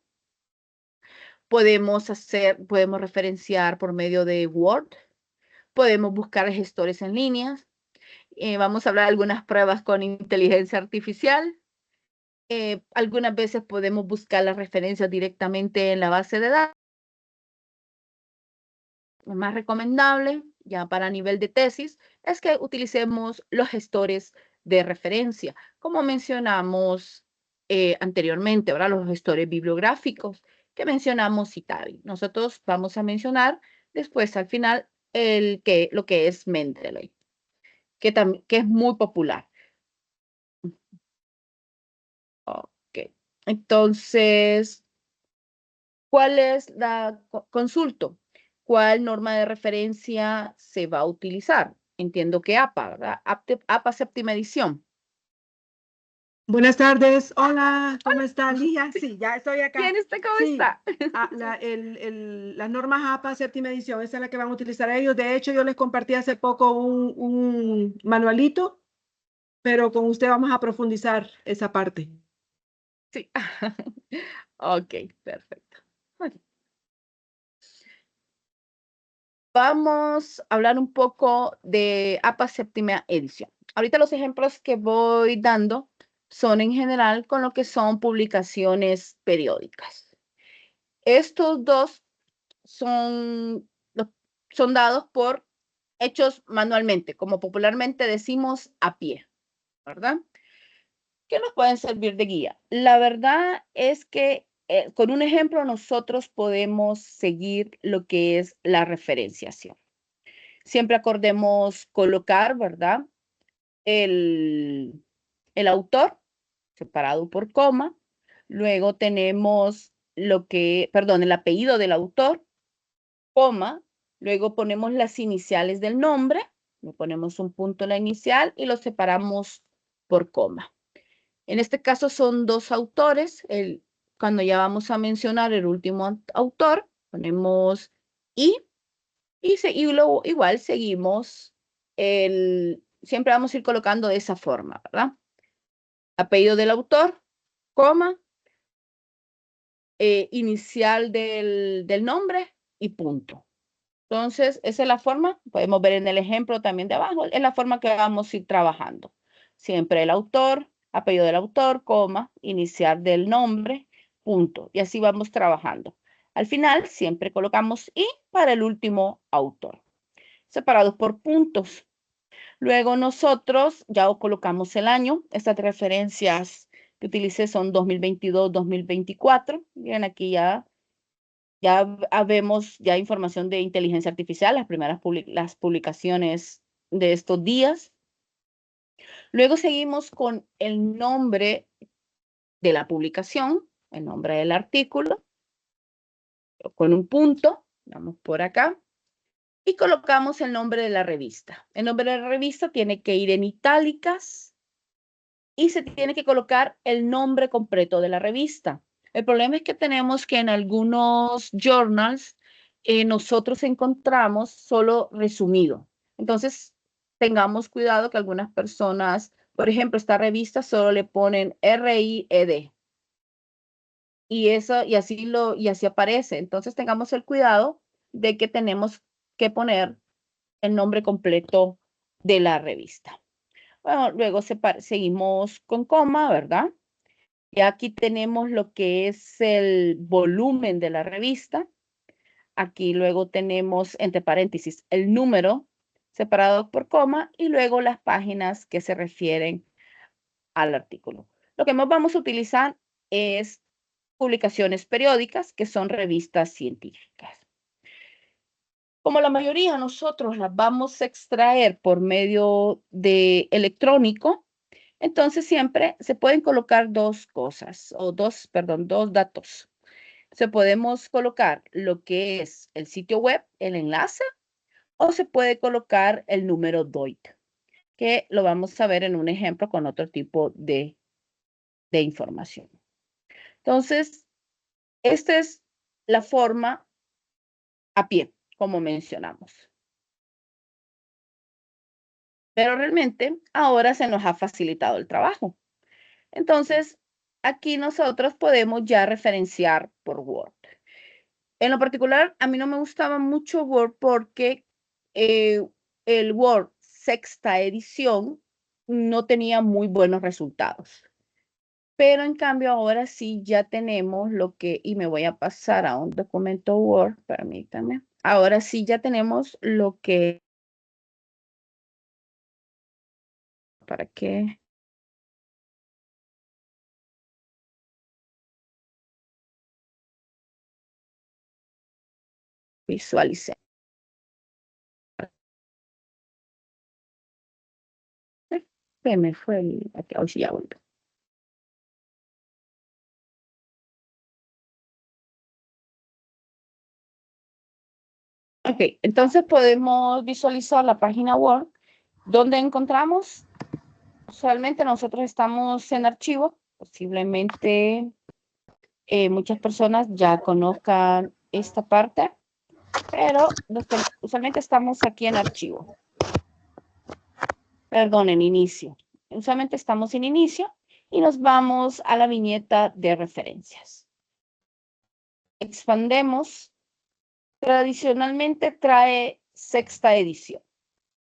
Podemos referenciar por medio de Word. Podemos buscar gestores en línea. Vamos a hablar de algunas pruebas con inteligencia artificial. Algunas veces podemos buscar las referencias directamente en la base de datos. Lo más recomendable, ya para nivel de tesis, es que utilicemos los gestores de referencia, como mencionamos anteriormente, ¿verdad? Los gestores bibliográficos que mencionamos Citavi. Nosotros vamos a mencionar después, al final, lo que es Mendeley, que es muy popular. Ok. Entonces, ¿cuál es la consulta? ¿Cuál norma de referencia se va a utilizar? Entiendo que APA, ¿verdad? APA séptima edición. Buenas tardes. Hola, ¿cómo está, Lía? Sí, ya estoy acá. Bien, ¿usted cómo Sí, está? las normas APA séptima edición, esa es la que van a utilizar ellos. De hecho, yo les compartí hace poco un manualito, pero con usted vamos a profundizar esa parte. Sí. Ok, perfecto. Bueno. Vamos a hablar un poco de APA séptima edición. Ahorita los ejemplos que voy dando son en general con lo que son publicaciones periódicas. Estos dos son, son dados por hechos manualmente, como popularmente decimos a pie, ¿verdad? Que nos pueden servir de guía. La verdad es que con un ejemplo nosotros podemos seguir lo que es la referenciación. Siempre acordemos colocar, ¿verdad? El, el autor separado por coma. Luego tenemos el apellido del autor, coma. Luego ponemos las iniciales del nombre. Le ponemos un punto en la inicial y lo separamos por coma. En este caso son dos autores. Cuando ya vamos a mencionar el último autor, ponemos y luego igual seguimos siempre vamos a ir colocando de esa forma, ¿verdad? Apellido del autor, coma, inicial del nombre y punto. Entonces, esa es la forma, podemos ver en el ejemplo también de abajo, es la forma que vamos a ir trabajando. Siempre el autor, apellido del autor, coma, inicial del nombre, punto. Y así vamos trabajando. Al final, siempre colocamos y para el último autor, separados por puntos. Luego nosotros ya colocamos el año. Estas referencias que utilicé son 2022, 2024. Miren aquí ya vemos ya información de inteligencia artificial, las primeras las publicaciones de estos días. Luego seguimos con el nombre de la publicación, el nombre del artículo, con un punto, vamos por acá, y colocamos el nombre de la revista. El nombre de la revista tiene que ir en itálicas y se tiene que colocar el nombre completo de la revista. El problema es que tenemos que en algunos journals nosotros encontramos solo resumido. Entonces, tengamos cuidado que algunas personas, por ejemplo, esta revista solo le ponen RIED y así aparece. Entonces, tengamos el cuidado de que tenemos que poner el nombre completo de la revista. Bueno, luego seguimos con coma, ¿verdad? Y aquí tenemos lo que es el volumen de la revista. Aquí luego tenemos, entre paréntesis, el número separado por coma y luego las páginas que se refieren al artículo. Lo que más vamos a utilizar es publicaciones periódicas, que son revistas científicas. Como la mayoría nosotros las vamos a extraer por medio de electrónico, entonces siempre se pueden colocar dos cosas, dos datos. Se podemos colocar lo que es el sitio web, el enlace, o se puede colocar el número DOIT, que lo vamos a ver en un ejemplo con otro tipo de información. Entonces, esta es la forma a pie, como mencionamos. Pero realmente ahora se nos ha facilitado el trabajo. Entonces, aquí nosotros podemos ya referenciar por Word. En lo particular, a mí no me gustaba mucho Word porque el Word sexta edición no tenía muy buenos resultados. Pero en cambio ahora sí ya tenemos y me voy a pasar a un documento Word, permítame. Ahora sí ya tenemos lo que, ¿para qué? Visualicé. Se me fue aquí, hoy sí ya volvió. Ok, entonces podemos visualizar la página Word donde encontramos Usualmente nosotros estamos en archivo, posiblemente muchas personas ya conozcan esta parte, pero usualmente estamos aquí en archivo. Perdón, en inicio. Usualmente estamos en inicio y nos vamos a la viñeta de referencias. Expandemos. Tradicionalmente trae sexta edición.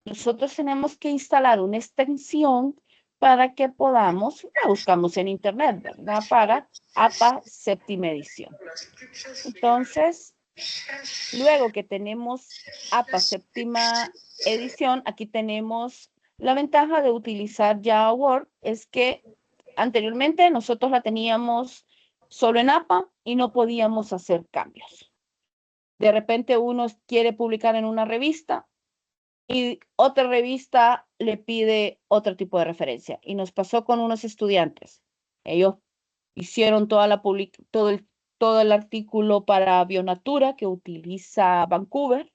Nosotros tenemos que instalar una extensión para que podamos, la buscamos en internet, ¿verdad? Para APA séptima edición. Entonces, luego que tenemos APA séptima edición, aquí tenemos la ventaja de utilizar ya Word, es que anteriormente nosotros la teníamos solo en APA y no podíamos hacer cambios. De repente uno quiere publicar en una revista y otra revista le pide otro tipo de referencia. Y nos pasó con unos estudiantes. Ellos hicieron todo el artículo para Bionatura que utiliza Vancouver.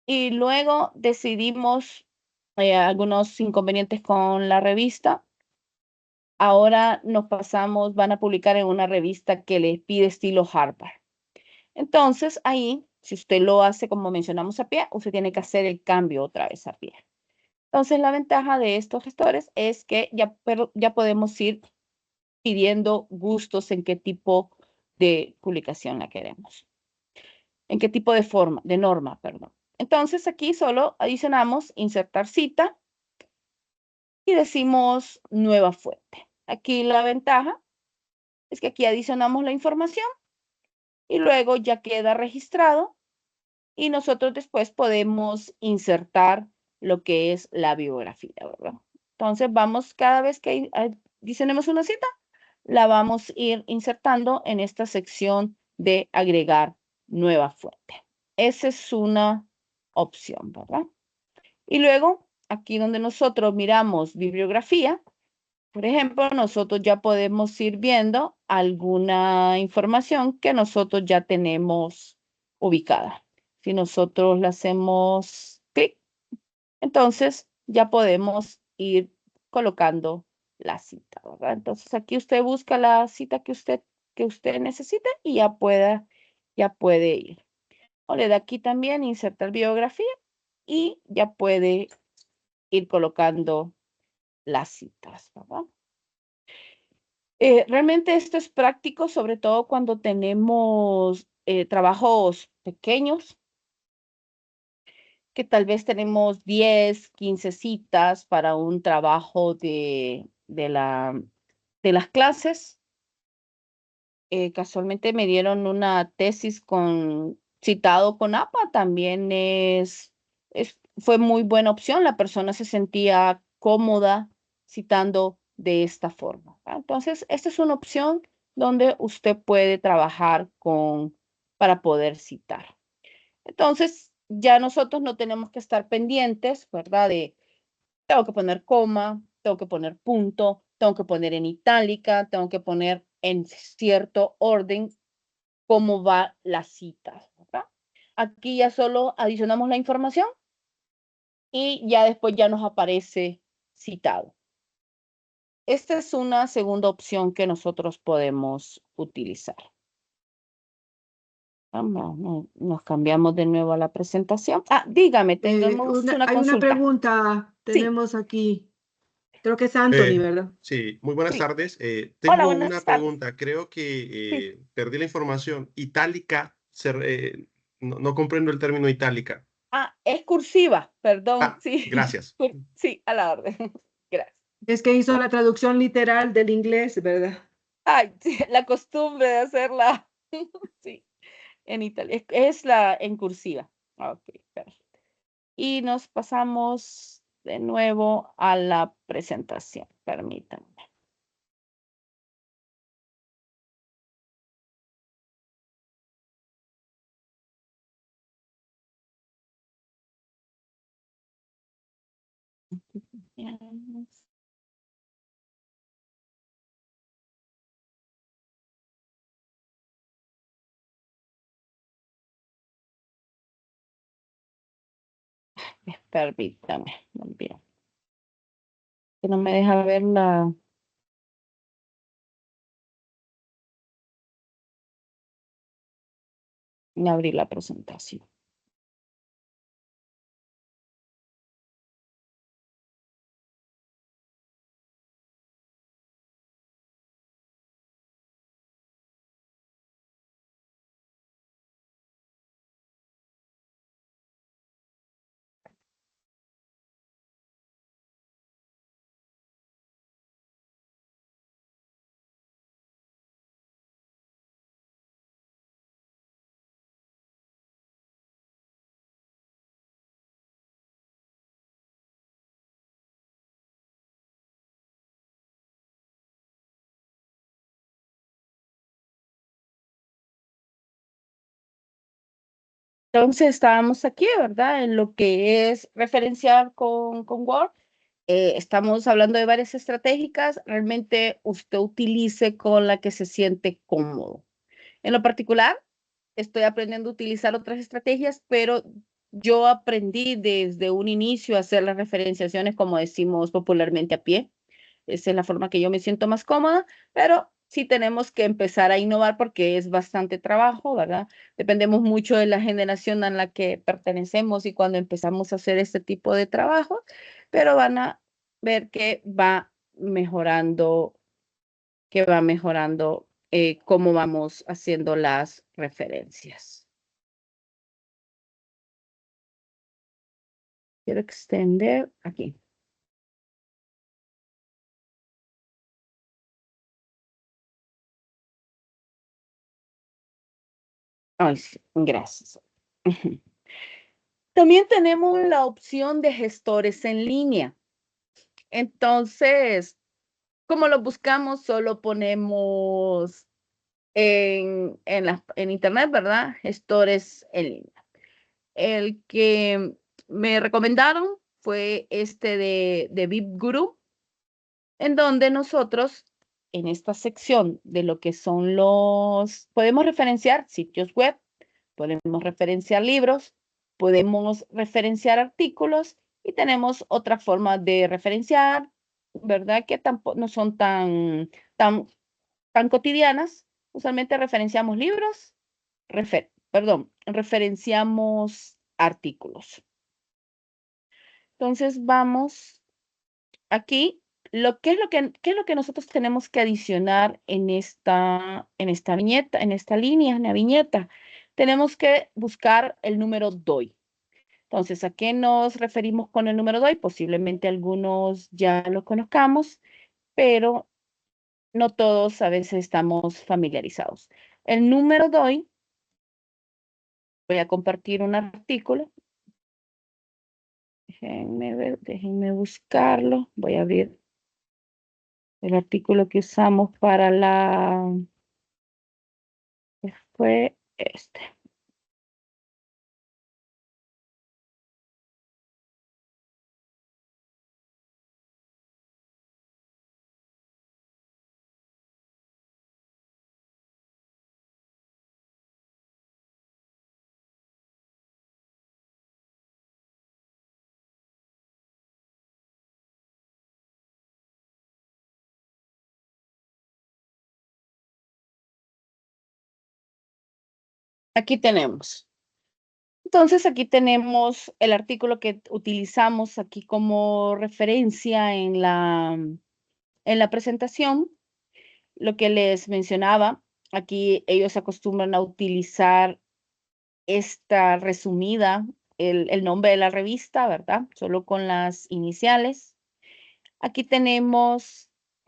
Y luego decidimos algunos inconvenientes con la revista. Ahora nos pasamos, van a publicar en una revista que les pide estilo Harvard. Entonces, ahí, si usted lo hace como mencionamos a pie, usted tiene que hacer el cambio otra vez a pie. Entonces, la ventaja de estos gestores es que ya podemos ir pidiendo gustos en qué tipo de publicación la queremos, en qué tipo de forma, de norma, perdón. Entonces, aquí solo adicionamos insertar cita y decimos nueva fuente. Aquí la ventaja es que aquí adicionamos la información y luego ya queda registrado y nosotros después podemos insertar lo que es la biografía, ¿verdad? Entonces vamos, cada vez que adicionemos una cita, la vamos a ir insertando en esta sección de agregar nueva fuente. Esa es una opción, ¿verdad? Y luego, aquí donde nosotros miramos bibliografía, por ejemplo, nosotros ya podemos ir viendo alguna información que nosotros ya tenemos ubicada. Si nosotros le hacemos clic, entonces ya podemos ir colocando la cita, ¿verdad? Entonces aquí usted busca la cita que usted necesite y ya puede ir. O le da aquí también insertar biografía y ya puede ir colocando las citas, ¿verdad? Realmente esto es práctico, sobre todo cuando tenemos trabajos pequeños, que tal vez tenemos 10, 15 citas para un trabajo de las clases. Casualmente me dieron una tesis citado con APA, también fue muy buena opción. La persona se sentía cómoda citando de esta forma, ¿verdad? Entonces, esta es una opción donde usted puede trabajar para poder citar. Entonces, ya nosotros no tenemos que estar pendientes, ¿verdad? Tengo que poner coma, tengo que poner punto, tengo que poner en itálica, tengo que poner en cierto orden cómo va la cita, ¿verdad? Aquí ya solo adicionamos la información y ya después ya nos aparece citado. Esta es una segunda opción que nosotros podemos utilizar. Nos cambiamos de nuevo a la presentación. Dígame, tenemos una Hay una consulta. pregunta, Sí. tenemos aquí. Creo que es Anthony, ¿verdad? Sí, muy buenas Sí. tardes. Hola, Tengo buenas una tardes. pregunta. Creo Sí. que perdí la información. Itálica, no comprendo el término itálica. Es cursiva, perdón, sí. Gracias. Sí, a la orden. Gracias. Es que hizo la traducción literal del inglés, ¿verdad? Ay, sí, la costumbre de hacerla, sí, en Italia. Es la en cursiva. Ok, perfecto. Y nos pasamos de nuevo a la presentación. Permítanme. Permítanme. Muy bien. Que no me deja ver abrir la presentación. Entonces estábamos aquí, ¿verdad? En lo que es referenciar con Word. Estamos hablando de varias estratégicas. Realmente usted utilice con la que se siente cómodo. En lo particular, estoy aprendiendo a utilizar otras estrategias, pero yo aprendí desde un inicio a hacer las referenciaciones, como decimos popularmente, a pie. Esa es la forma que yo me siento más cómoda, pero sí tenemos que empezar a innovar porque es bastante trabajo, ¿verdad? Dependemos mucho de la generación a la que pertenecemos y cuando empezamos a hacer este tipo de trabajo, pero van a ver que va mejorando cómo vamos haciendo las referencias. Quiero extender aquí. Ay, sí, gracias. También tenemos la opción de gestores en línea. Entonces, ¿cómo lo buscamos? Solo ponemos en internet, ¿verdad? Gestores en línea. El que me recomendaron fue este de VipGuru, en donde nosotros, en esta sección de lo que son podemos referenciar sitios web, podemos referenciar libros, podemos referenciar artículos y tenemos otra forma de referenciar, ¿verdad? Que tampoco no son tan cotidianas. Usualmente referenciamos libros, referenciamos artículos. Entonces vamos aquí. ¿Qué es lo que nosotros tenemos que adicionar en esta viñeta, en esta línea, en la viñeta? Tenemos que buscar el número DOI. Entonces, ¿a qué nos referimos con el número DOI? Posiblemente algunos ya lo conozcamos, pero no todos a veces estamos familiarizados. El número DOI, voy a compartir un artículo. Déjenme ver, déjenme buscarlo. Voy a abrir el artículo que usamos para fue este. Aquí tenemos. Entonces, aquí tenemos el artículo que utilizamos aquí como referencia en la presentación. Lo que les mencionaba, aquí ellos acostumbran a utilizar esta resumida, el nombre de la revista, ¿verdad? Solo con las iniciales. Aquí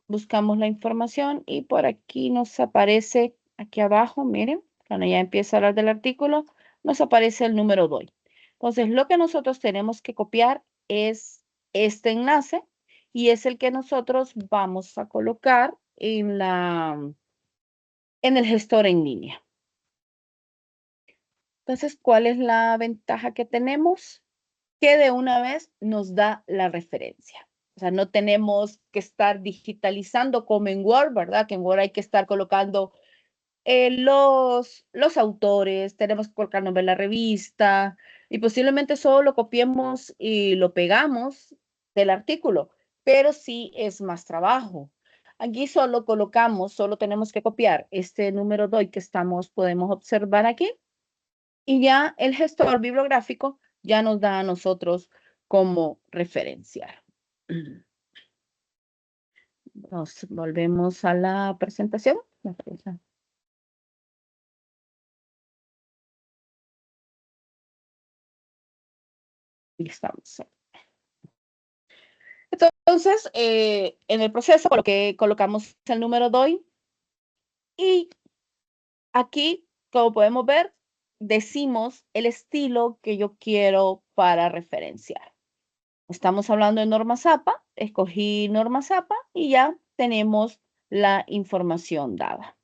buscamos la información y por aquí nos aparece, aquí abajo, miren, cuando ya empieza a hablar del artículo, nos aparece el número DOI. Entonces, lo que nosotros tenemos que copiar es este enlace y es el que nosotros vamos a colocar en el gestor en línea. Entonces, ¿cuál es la ventaja que tenemos? Que de una vez nos da la referencia. O sea, no tenemos que estar digitalizando como en Word, ¿verdad? Que en Word hay que estar colocando los autores, tenemos que colocar nombre de la revista y posiblemente solo lo copiemos y lo pegamos del artículo. pero sí es más trabajo. Aquí solo colocamos, solo tenemos que copiar este número DOI que podemos observar aquí, y ya el gestor bibliográfico ya nos da a nosotros cómo referenciar. Nos volvemos a la presentación. Y estamos. Entonces, en el proceso colocamos el número DOI y aquí, como podemos ver, decimos el estilo que yo quiero para referenciar. Estamos hablando de norma ZAPA, escogí norma ZAPA y ya tenemos la información dada.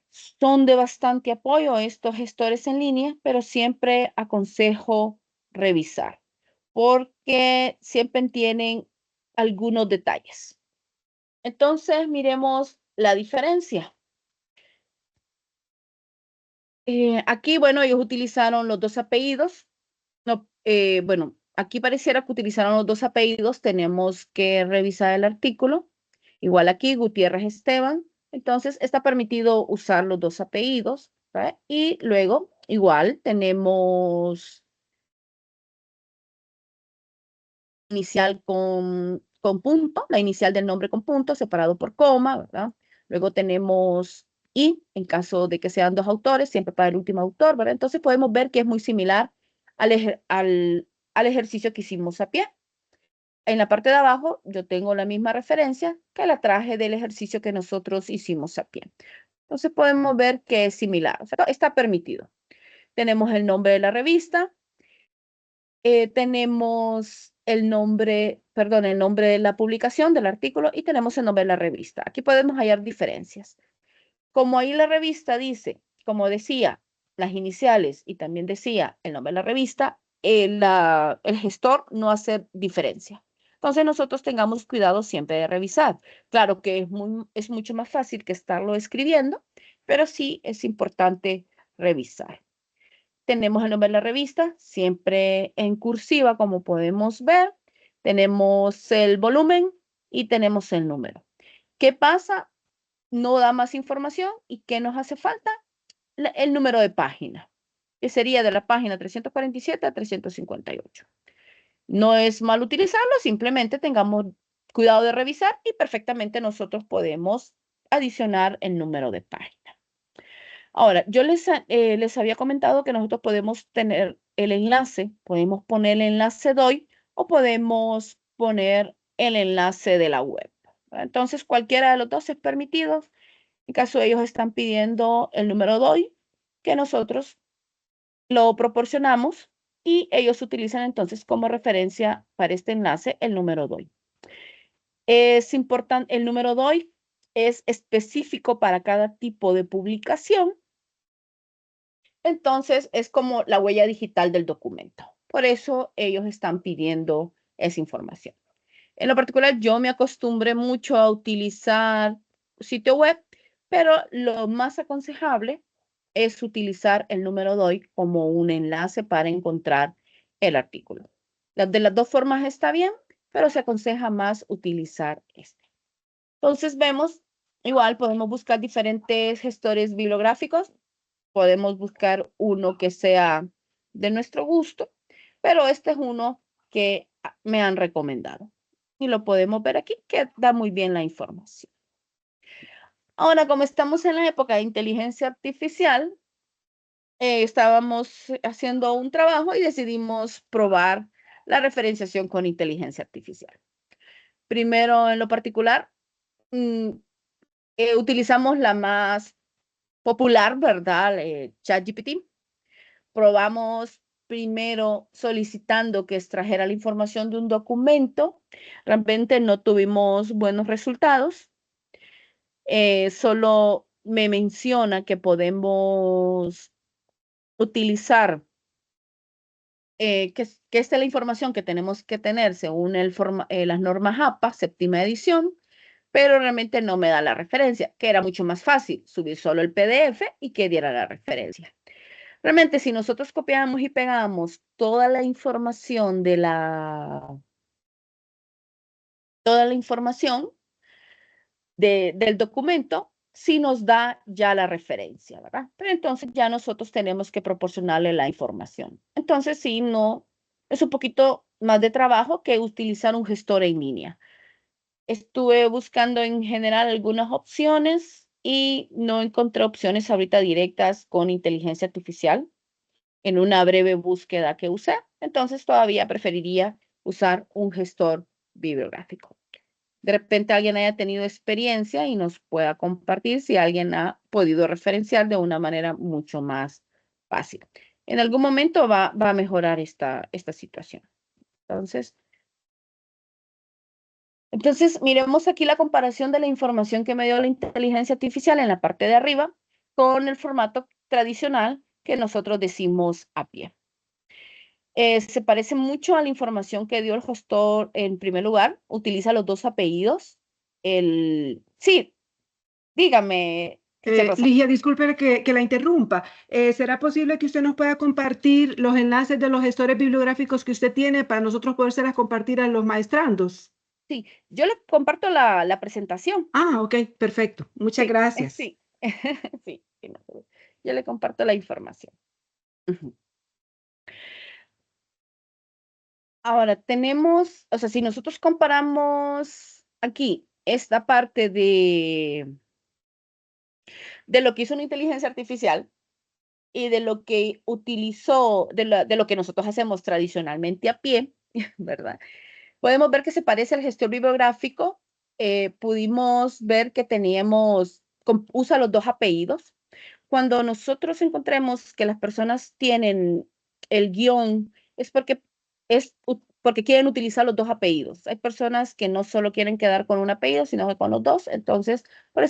Son de bastante apoyo estos gestores en línea, pero siempre aconsejo revisar porque siempre tienen algunos detalles. Entonces, miremos la diferencia. Aquí, bueno, ellos utilizaron los dos apellidos. No, bueno, aquí pareciera que utilizaron los dos apellidos. Tenemos que revisar el artículo. Igual aquí, Gutiérrez Esteban. Entonces, está permitido usar los dos apellidos, ¿verdad? Y luego, igual, tenemos inicial con punto, la inicial del nombre con punto, separado por coma, ¿verdad? Luego tenemos y, en caso de que sean dos autores, siempre para el último autor, ¿verdad? Entonces podemos ver que es muy similar al ejercicio que hicimos a pie. En la parte de abajo yo tengo la misma referencia que la traje del ejercicio que nosotros hicimos a pie. Entonces podemos ver que es similar, o sea, está permitido. Tenemos el nombre de la revista, tenemos el nombre de la publicación del artículo y tenemos el nombre de la revista. Aquí podemos hallar diferencias. Como ahí la revista dice, como decía, las iniciales y también decía el nombre de la revista, el gestor no hace diferencia. Entonces nosotros tengamos cuidado siempre de revisar. Claro que es mucho más fácil que estarlo escribiendo, pero sí es importante revisar. Tenemos el nombre de la revista, siempre en cursiva, como podemos ver. Tenemos el volumen y tenemos el número. ¿Qué pasa? No da más información. ¿Y qué nos hace falta? El número de página, que sería de la página 347 a 358. No es mal utilizarlo, simplemente tengamos cuidado de revisar y perfectamente nosotros podemos adicionar el número de página. Ahora, yo les había comentado que nosotros podemos tener el enlace, podemos poner el enlace DOI o podemos poner el enlace de la web. Entonces, cualquiera de los dos es permitido. En caso de ellos están pidiendo el número DOI, que nosotros lo proporcionamos y ellos utilizan entonces como referencia para este enlace el número DOI. Es importante, el número DOI es específico para cada tipo de publicación. Entonces, es como la huella digital del documento. Por eso ellos están pidiendo esa información. En lo particular, yo me acostumbré mucho a utilizar sitio web, pero lo más aconsejable es utilizar el número DOI como un enlace para encontrar el artículo. De las dos formas está bien, pero se aconseja más utilizar este. Entonces vemos, igual podemos buscar diferentes gestores bibliográficos. Podemos buscar uno que sea de nuestro gusto, pero este es uno que me han recomendado. Y lo podemos ver aquí, que da muy bien la información. Ahora, como estamos en la época de inteligencia artificial, estábamos haciendo un trabajo y decidimos probar la referenciación con inteligencia artificial. Primero, en lo particular, utilizamos la más popular, ¿verdad? ChatGPT. Probamos primero solicitando que extrajera la información de un documento. Realmente no tuvimos buenos resultados. Solo me menciona que podemos utilizar, que esta es la información que tenemos que tener según las normas APA, séptima edición, pero realmente no me da la referencia, que era mucho más fácil subir solo el PDF y que diera la referencia. Realmente, si nosotros copiamos y pegamos toda la información de la toda la información del documento si nos da ya la referencia, ¿verdad? Pero entonces ya nosotros tenemos que proporcionarle la información. Entonces, sí, no, es un poquito más de trabajo que utilizar un gestor en línea. Estuve buscando en general algunas opciones y no encontré opciones ahorita directas con inteligencia artificial en una breve búsqueda que usé. Entonces, todavía preferiría usar un gestor bibliográfico. De repente alguien haya tenido experiencia y nos pueda compartir si alguien ha podido referenciar de una manera mucho más fácil. En algún momento va a mejorar esta situación. Entonces, miremos aquí la comparación de la información que me dio la inteligencia artificial en la parte de arriba con el formato tradicional que nosotros decimos a pie. Se parece mucho a la información que dio el gestor en primer lugar. Utiliza los 2 apellidos. Sí, dígame, Rosa. Ligia, disculpe que la interrumpa. ¿Será posible que usted nos pueda compartir los enlaces de los gestores bibliográficos que usted tiene para nosotros podérselas compartir a los maestrandos? Sí, yo le comparto la presentación. Ah, ok, perfecto. Muchas gracias. Sí, sí, yo le comparto la información. Ahora tenemos, o sea, si nosotros comparamos aquí esta parte de lo que hizo una inteligencia artificial y de lo que utilizó, de lo que nosotros hacemos tradicionalmente a pie, ¿verdad? Podemos ver que se parece al gestor bibliográfico. Pudimos ver que usa los 2 apellidos. Cuando nosotros encontremos que las personas tienen el guión, es porque quieren utilizar los 2 apellidos. Hay personas que no solo quieren quedar con un apellido, sino que con los 2. Entonces, por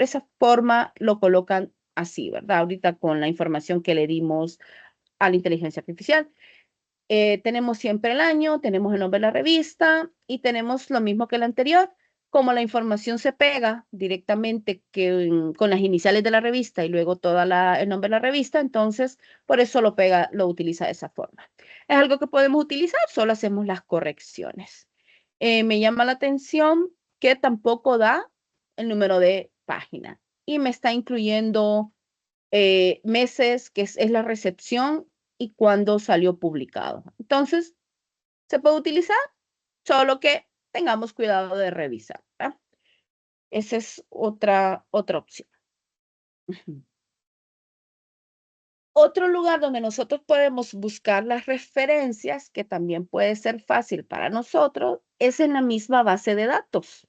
esa forma lo colocan así, ¿verdad? Ahorita con la información que le dimos a la inteligencia artificial. Tenemos siempre el año, tenemos el nombre de la revista y tenemos lo mismo que el anterior. Como la información se pega directamente con las iniciales de la revista y luego el nombre de la revista, entonces por eso lo utiliza de esa forma. Es algo que podemos utilizar, solo hacemos las correcciones. Me llama la atención que tampoco da el número de página y me está incluyendo meses, que es la recepción y cuándo salió publicado. Entonces, se puede utilizar, solo que tengamos cuidado de revisar, ¿verdad? Esa es otra opción. Otro lugar donde nosotros podemos buscar las referencias, que también puede ser fácil para nosotros, es en la misma base de datos.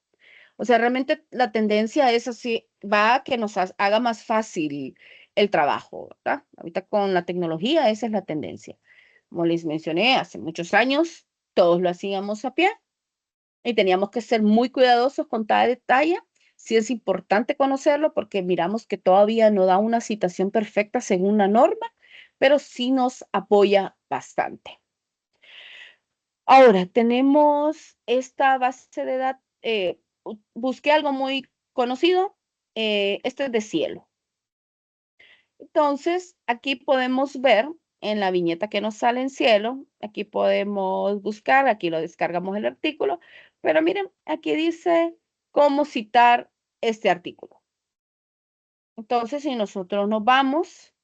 O sea, realmente la tendencia es así, va a que nos haga más fácil el trabajo, ¿verdad? Ahorita con la tecnología esa es la tendencia. Como les mencioné, hace muchos años todos lo hacíamos a pie y teníamos que ser muy cuidadosos con cada detalle. Sí es importante conocerlo porque miramos que todavía no da una citación perfecta según la norma, pero sí nos apoya bastante. Ahora, tenemos esta base de datos, busqué algo muy conocido, esto es de Cielo. Entonces, aquí podemos ver en la viñeta que nos sale en Cielo, aquí podemos buscar, aquí lo descargamos el artículo, pero miren, aquí dice cómo citar este artículo. Entonces, si nosotros nos vamos,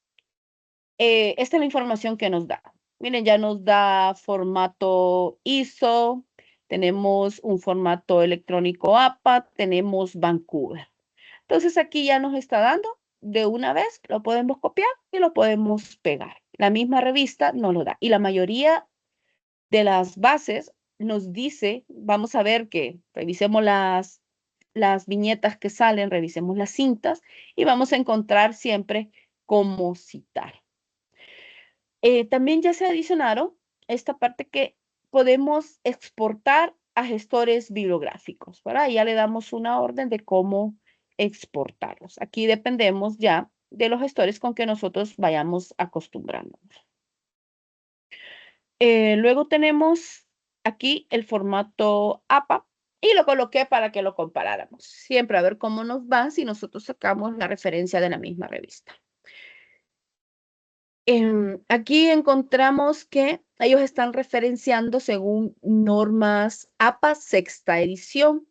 esta es la información que nos da. Miren, ya nos da formato ISO, tenemos un formato electrónico APA, tenemos Vancouver. Entonces aquí ya nos está dando de una vez, lo podemos copiar y lo podemos pegar. La misma revista nos lo da. Y la mayoría de las bases nos dice, vamos a ver que revisemos las viñetas que salen, revisemos las cintas y vamos a encontrar siempre cómo citar. También ya se adicionaron esta parte que podemos exportar a gestores bibliográficos, ¿verdad? Ya le damos una orden de cómo exportarlos. Aquí dependemos ya de los gestores con que nosotros vayamos acostumbrándonos. Luego tenemos aquí el formato APA y lo coloqué para que lo comparáramos. Siempre a ver cómo nos va si nosotros sacamos la referencia de la misma revista. Aquí encontramos que ellos están referenciando según normas APA sexta edición.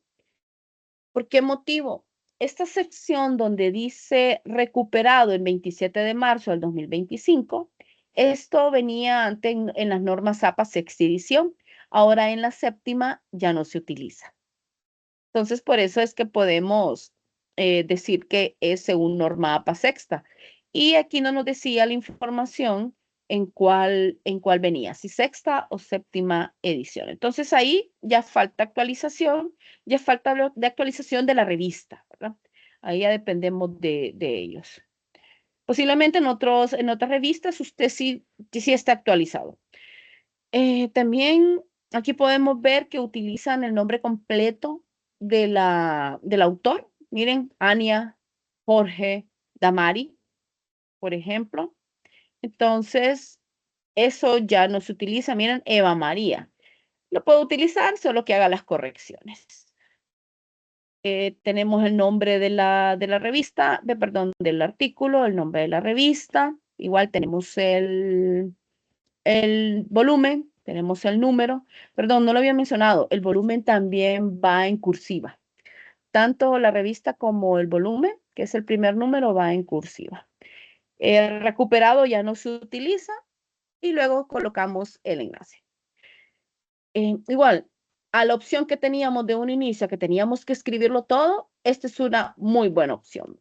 ¿Por qué motivo? Esta sección donde dice recuperado el 27 de marzo del 2025, esto venía antes en las normas APA sexta edición. Ahora en la séptima ya no se utiliza. Entonces, por eso es que podemos decir que es según norma APA sexta. Y aquí no nos decía la información en cuál venía, si sexta o séptima edición. Entonces, ahí ya falta actualización, ya falta de actualización de la revista, ¿verdad? Ahí ya dependemos de ellos. Posiblemente en otras revistas usted sí está actualizado. También aquí podemos ver que utilizan el nombre completo del autor. Miren, Ania, Jorge, Damari, por ejemplo. Entonces, eso ya no se utiliza. Miren, Eva María. Lo puedo utilizar, solo que haga las correcciones. Tenemos el nombre de la revista, perdón, del artículo, el nombre de la revista. Igual tenemos el volumen, tenemos el número, perdón, no lo había mencionado, el volumen también va en cursiva. Tanto la revista como el volumen, que es el primer número, va en cursiva. El recuperado ya no se utiliza y luego colocamos el enlace. Igual, a la opción que teníamos de un inicio, que teníamos que escribirlo todo, esta es una muy buena opción.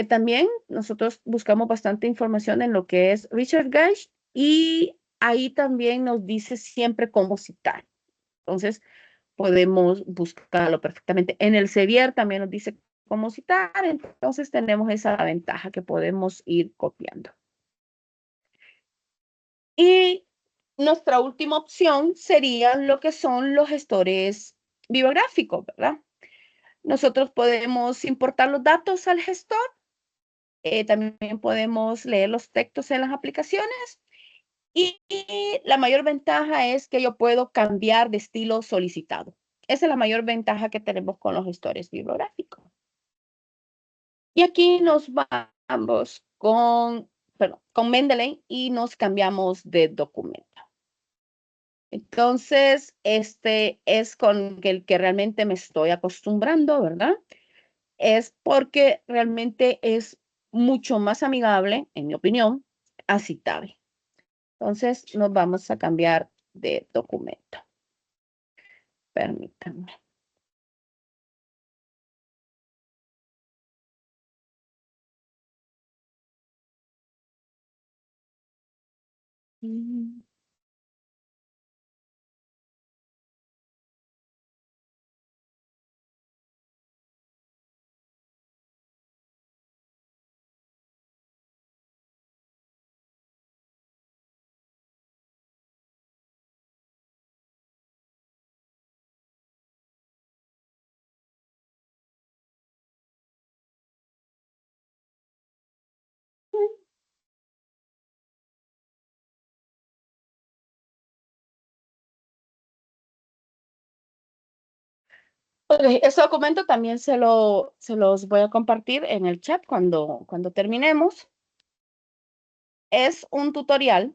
También nosotros buscamos bastante información en lo que es ResearchGate y ahí también nos dice siempre cómo citar. Entonces, podemos buscarlo perfectamente. En el Sevier también nos dice cómo citar, entonces tenemos esa ventaja que podemos ir copiando. Y nuestra última opción sería lo que son los gestores bibliográficos, ¿verdad? Nosotros podemos importar los datos al gestor. También podemos leer los textos en las aplicaciones y la mayor ventaja es que yo puedo cambiar de estilo solicitado. Esa es la mayor ventaja que tenemos con los gestores bibliográficos. Y aquí nos vamos con Mendeley y nos cambiamos de documento. Entonces, este es con el que realmente me estoy acostumbrando, ¿verdad? Es porque realmente es mucho más amigable, en mi opinión, a Citable. Entonces, nos vamos a cambiar de documento. Permítanme. Okay, este documento también se los voy a compartir en el chat cuando terminemos. Es un tutorial.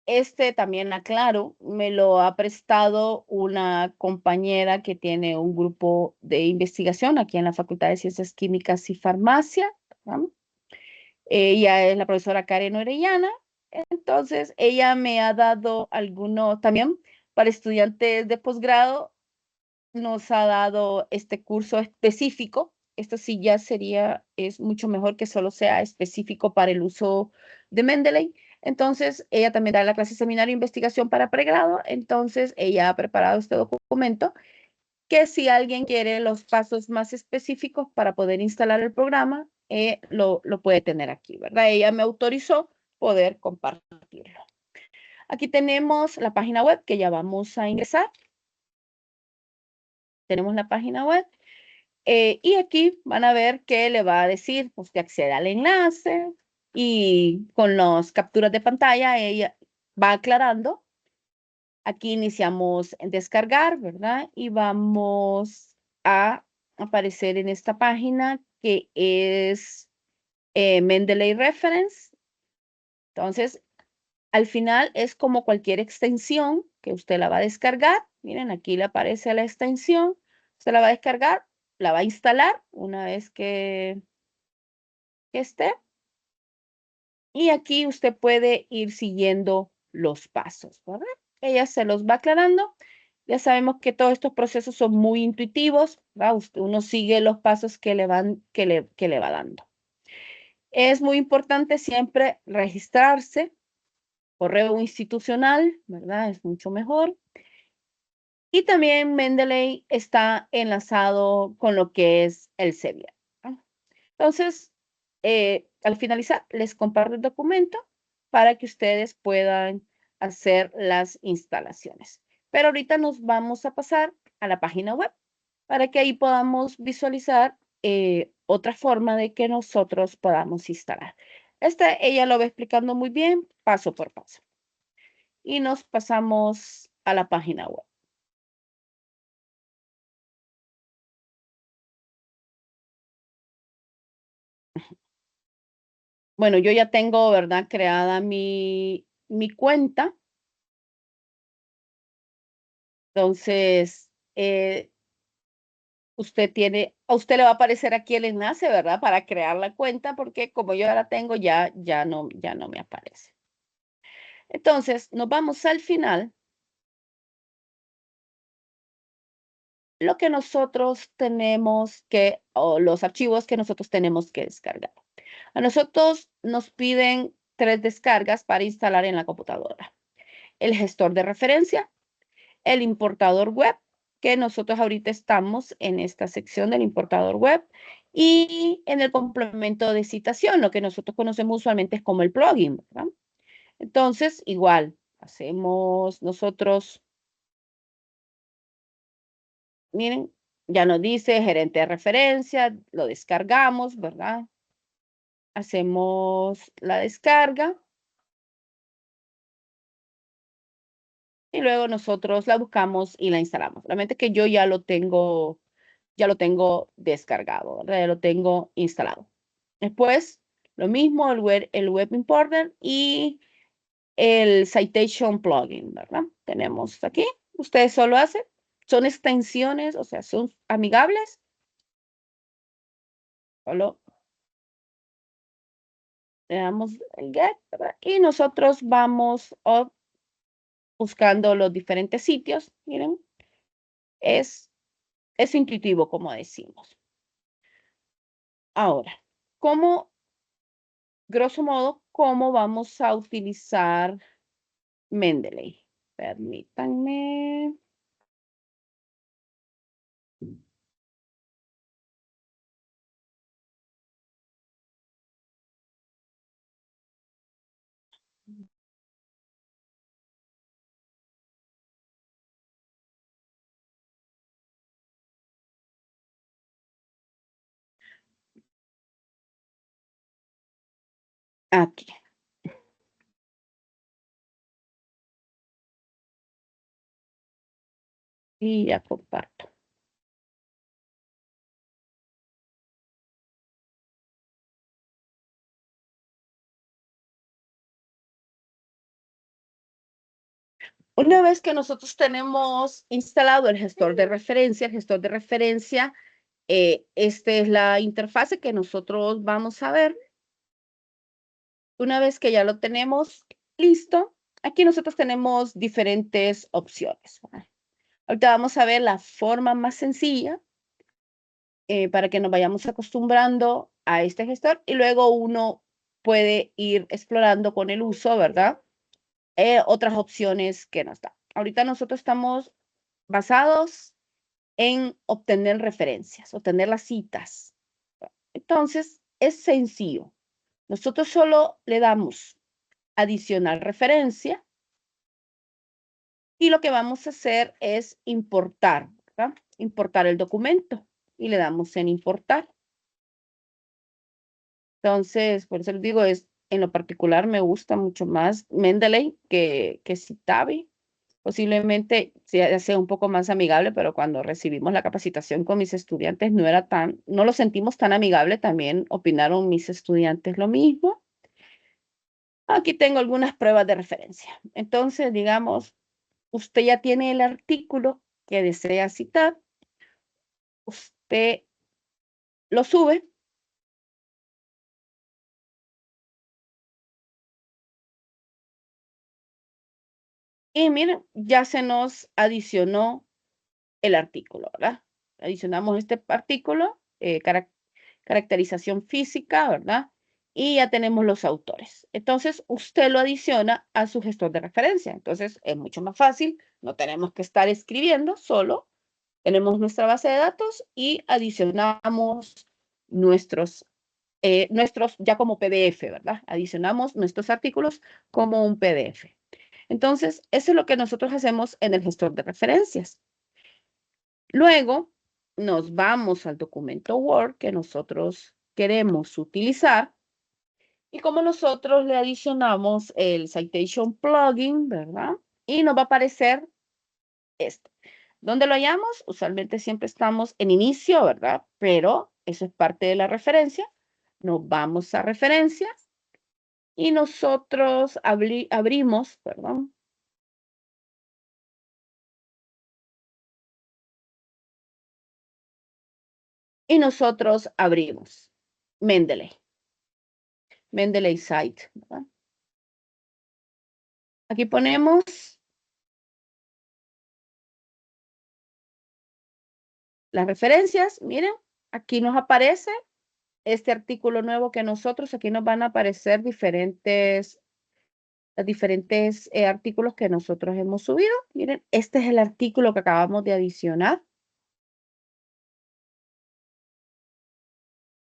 Este también aclaro, me lo ha prestado una compañera que tiene un grupo de investigación aquí en la Facultad de Ciencias Químicas y Farmacia. ¿No? Ella es la profesora Karen Orellana. Entonces, ella me ha dado alguno también para estudiantes de posgrado, nos ha dado este curso específico. Esto sí ya es mucho mejor que solo sea específico para el uso de Mendeley. Entonces, ella también da la clase seminario de investigación para pregrado. Entonces, ella ha preparado este documento que si alguien quiere los pasos más específicos para poder instalar el programa, lo puede tener aquí, ¿verdad? Ella me autorizó poder compartirlo. Aquí tenemos la página web que ya vamos a ingresar. Tenemos la página web. Y aquí van a ver que le va a decir, pues, que acceda al enlace y con las capturas de pantalla ella va aclarando. Aquí iniciamos en descargar, ¿verdad? Y vamos a aparecer en esta página que es Mendeley Reference. Entonces, al final es como cualquier extensión que usted la va a descargar. Miren, aquí le aparece la extensión. Usted la va a descargar, la va a instalar una vez que esté. Y aquí usted puede ir siguiendo los pasos, ¿verdad? Ella se los va aclarando. Ya sabemos que todos estos procesos son muy intuitivos, ¿verdad? Uno sigue los pasos que le va dando. Es muy importante siempre registrarse, correo institucional, ¿verdad? Es mucho mejor. Y también Mendeley está enlazado con lo que es el Elsevier, ¿no? Entonces, al finalizar, les comparto el documento para que ustedes puedan hacer las instalaciones. Pero ahorita nos vamos a pasar a la página web para que ahí podamos visualizar otra forma de que nosotros podamos instalar. Ella lo va explicando muy bien, paso por paso. Y nos pasamos a la página web. Bueno, yo ya tengo, ¿verdad? Creada mi cuenta. Entonces, a usted le va a aparecer aquí el enlace, ¿verdad? Para crear la cuenta, porque como yo ya la tengo, ya no me aparece. Entonces, nos vamos al final. Lo que nosotros tenemos o los archivos que nosotros tenemos que descargar. A nosotros nos piden 3 descargas para instalar en la computadora. El gestor de referencia, el importador web, que nosotros ahorita estamos en esta sección del importador web, y en el complemento de citación, lo que nosotros conocemos usualmente como el plugin, ¿verdad? Entonces, igual, hacemos nosotros, miren, ya nos dice gerente de referencia, lo descargamos, ¿verdad? Hacemos la descarga. Y luego nosotros la buscamos y la instalamos. Realmente que yo ya lo tengo descargado, ¿verdad? Ya lo tengo instalado. Después, lo mismo, el web importer y el citation plugin, ¿verdad? Tenemos aquí, ustedes solo hacen, son extensiones, o sea, son amigables. Solo le damos el get, ¿verdad? Y nosotros vamos buscando los diferentes sitios, miren, es intuitivo, como decimos. Ahora, grosso modo, cómo vamos a utilizar Mendeley? Permítanme. Aquí. Y ya comparto. Una vez que nosotros tenemos instalado el gestor de referencia, esta es la interfase que nosotros vamos a ver. Una vez que ya lo tenemos listo, aquí nosotros tenemos diferentes opciones. Ahorita vamos a ver la forma más sencilla para que nos vayamos acostumbrando a este gestor y luego uno puede ir explorando con el uso, ¿verdad? Otras opciones que nos da. Ahorita nosotros estamos basados en obtener referencias, obtener las citas. Entonces, es sencillo. Nosotros solo le damos adicionar referencia y lo que vamos a hacer es importar, ¿verdad? Importar el documento y le damos en importar. Entonces, por eso les digo, en lo particular me gusta mucho más Mendeley que Citavi. Posiblemente sea un poco más amigable, pero cuando recibimos la capacitación con mis estudiantes no lo sentimos tan amigable. También opinaron mis estudiantes lo mismo. Aquí tengo algunas pruebas de referencia. Entonces, digamos, usted ya tiene el artículo que desea citar. Usted lo sube. Y miren, ya se nos adicionó el artículo, ¿verdad? Adicionamos este artículo, caracterización física, ¿verdad? Y ya tenemos los autores. Entonces, usted lo adiciona a su gestor de referencia. Entonces, es mucho más fácil. No tenemos que estar escribiendo, solo tenemos nuestra base de datos y adicionamos nuestros ya como PDF, ¿verdad? Adicionamos nuestros artículos como un PDF. Entonces, eso es lo que nosotros hacemos en el gestor de referencias. Luego, nos vamos al documento Word que nosotros queremos utilizar y como nosotros le adicionamos el Citation Plugin, ¿verdad? Y nos va a aparecer este. ¿Dónde lo hallamos? Usualmente siempre estamos en inicio, ¿verdad? Pero eso es parte de la referencia. Nos vamos a referencias y nosotros abrimos, perdón. Y nosotros abrimos Mendeley Site, ¿verdad? Aquí ponemos las referencias. Miren, aquí nos aparece este artículo nuevo que nosotros, aquí nos van a aparecer diferentes artículos que nosotros hemos subido. Miren, este es el artículo que acabamos de adicionar.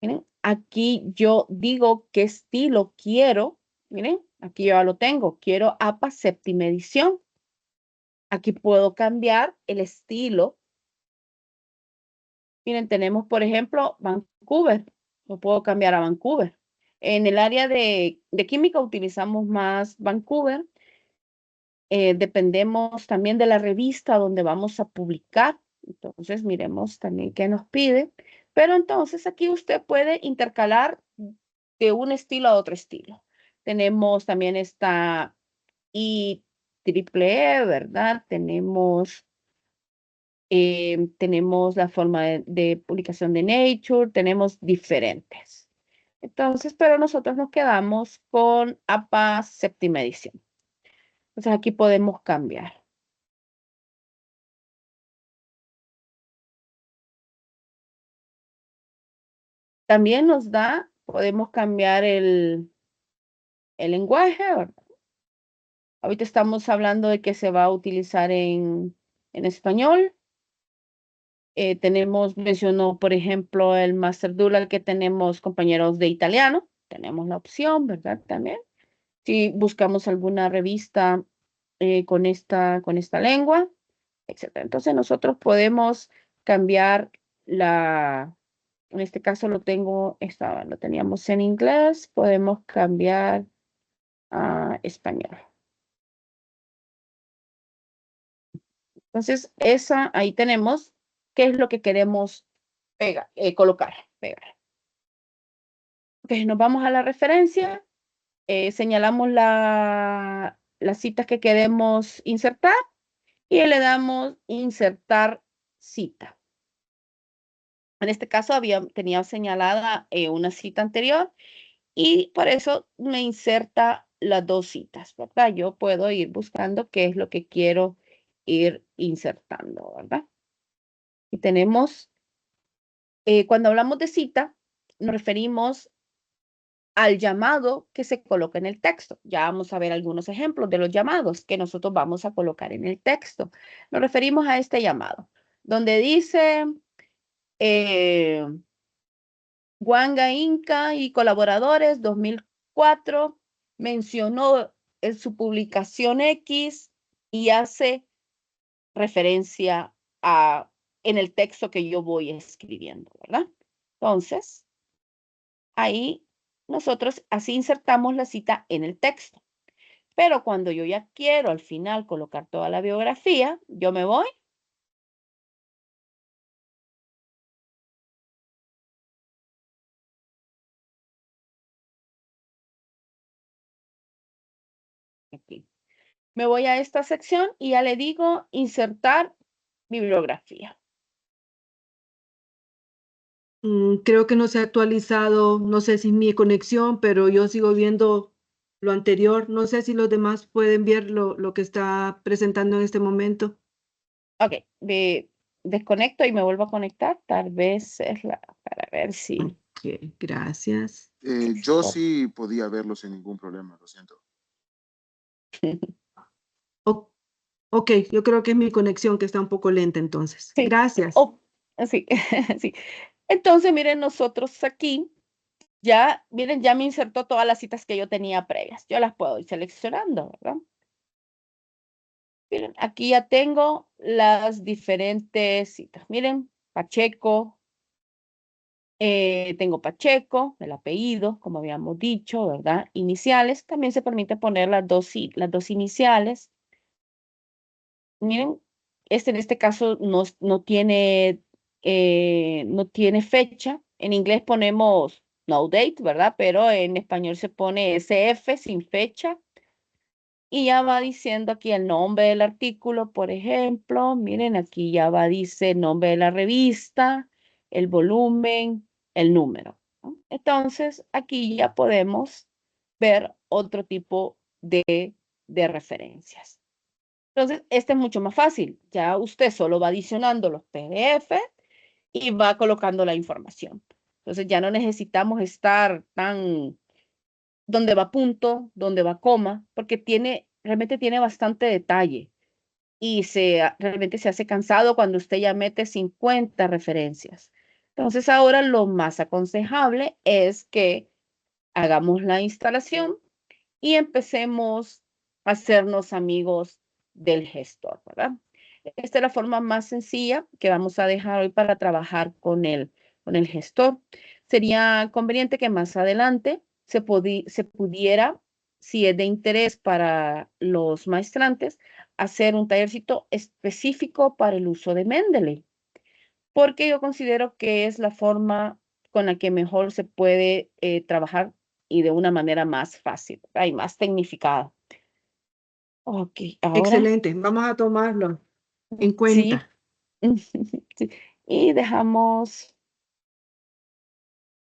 Miren, aquí yo digo qué estilo quiero. Miren, aquí yo ya lo tengo. Quiero APA séptima edición. Aquí puedo cambiar el estilo. Miren, tenemos, por ejemplo, Vancouver. Lo puedo cambiar a Vancouver. En el área de química utilizamos más Vancouver. Dependemos también de la revista donde vamos a publicar. Entonces, miremos también qué nos pide. Pero entonces aquí usted puede intercalar de un estilo a otro estilo. Tenemos también esta IEEE, ¿verdad? Tenemos la forma de publicación de Nature, tenemos diferentes. Entonces, pero nosotros nos quedamos con APA séptima edición. Entonces aquí podemos cambiar. También nos da, podemos cambiar el lenguaje, ¿verdad? Ahorita estamos hablando de que se va a utilizar en español. Mencionó, por ejemplo, el Master Dual que tenemos compañeros de italiano. Tenemos la opción, ¿verdad? También. Si buscamos alguna revista con esta lengua, etc. Entonces nosotros podemos cambiar en este caso lo teníamos en inglés, podemos cambiar a español. Entonces, ahí tenemos qué es lo que queremos colocar, pegar. Ok, nos vamos a la referencia, señalamos las citas que queremos insertar y le damos insertar cita. En este caso tenía señalada una cita anterior y por eso me inserta las dos citas, ¿verdad? Yo puedo ir buscando qué es lo que quiero ir insertando, ¿verdad? Y tenemos, cuando hablamos de cita, nos referimos al llamado que se coloca en el texto. Ya vamos a ver algunos ejemplos de los llamados que nosotros vamos a colocar en el texto. Nos referimos a este llamado, donde dice Wanga Inca y colaboradores 2004 mencionó en su publicación X y hace referencia en el texto que yo voy escribiendo, ¿verdad? Entonces, ahí nosotros así insertamos la cita en el texto. Pero cuando yo ya quiero al final colocar toda la biografía, yo me voy Aquí. Me voy a esta sección y ya le digo insertar bibliografía. Creo que no se ha actualizado, no sé si es mi conexión, pero yo sigo viendo lo anterior. No sé si los demás pueden ver lo que está presentando en este momento. Ok, desconecto y me vuelvo a conectar. Tal vez es para ver si... Ok, gracias. Yo sí podía verlo sin ningún problema, lo siento. Ok, yo creo que es mi conexión que está un poco lenta entonces. Sí. Gracias. Oh, sí, sí. Entonces, miren, nosotros aquí, ya, miren, ya me insertó todas las citas que yo tenía previas. Yo las puedo ir seleccionando, ¿verdad? Miren, aquí ya tengo las diferentes citas. Miren, Pacheco, tengo Pacheco, el apellido, como habíamos dicho, ¿verdad? Iniciales, también se permite poner las dos iniciales. Miren, en este caso no tiene fecha. En inglés ponemos no date, ¿verdad? Pero en español se pone SF sin fecha. Y ya va diciendo aquí el nombre del artículo, por ejemplo. Miren, aquí ya dice el nombre de la revista, el volumen, el número, ¿no? Entonces, aquí ya podemos ver otro tipo de referencias. Entonces, este es mucho más fácil. Ya usted solo va adicionando los PDF y va colocando la información. Entonces, ya no necesitamos estar tan donde va punto, donde va coma, porque realmente tiene bastante detalle y realmente se hace cansado cuando usted ya mete 50 referencias. Entonces, ahora lo más aconsejable es que hagamos la instalación y empecemos a hacernos amigos del gestor, ¿verdad? Esta es la forma más sencilla que vamos a dejar hoy para trabajar con el gestor. Sería conveniente que más adelante se pudiera, si es de interés para los maestrantes, hacer un tallercito específico para el uso de Mendeley, porque yo considero que es la forma con la que mejor se puede trabajar y de una manera más fácil, ¿verdad? Y más tecnificada. Ok, ahora Excelente, vamos a tomarlo en sí. cuenta. Sí. Y dejamos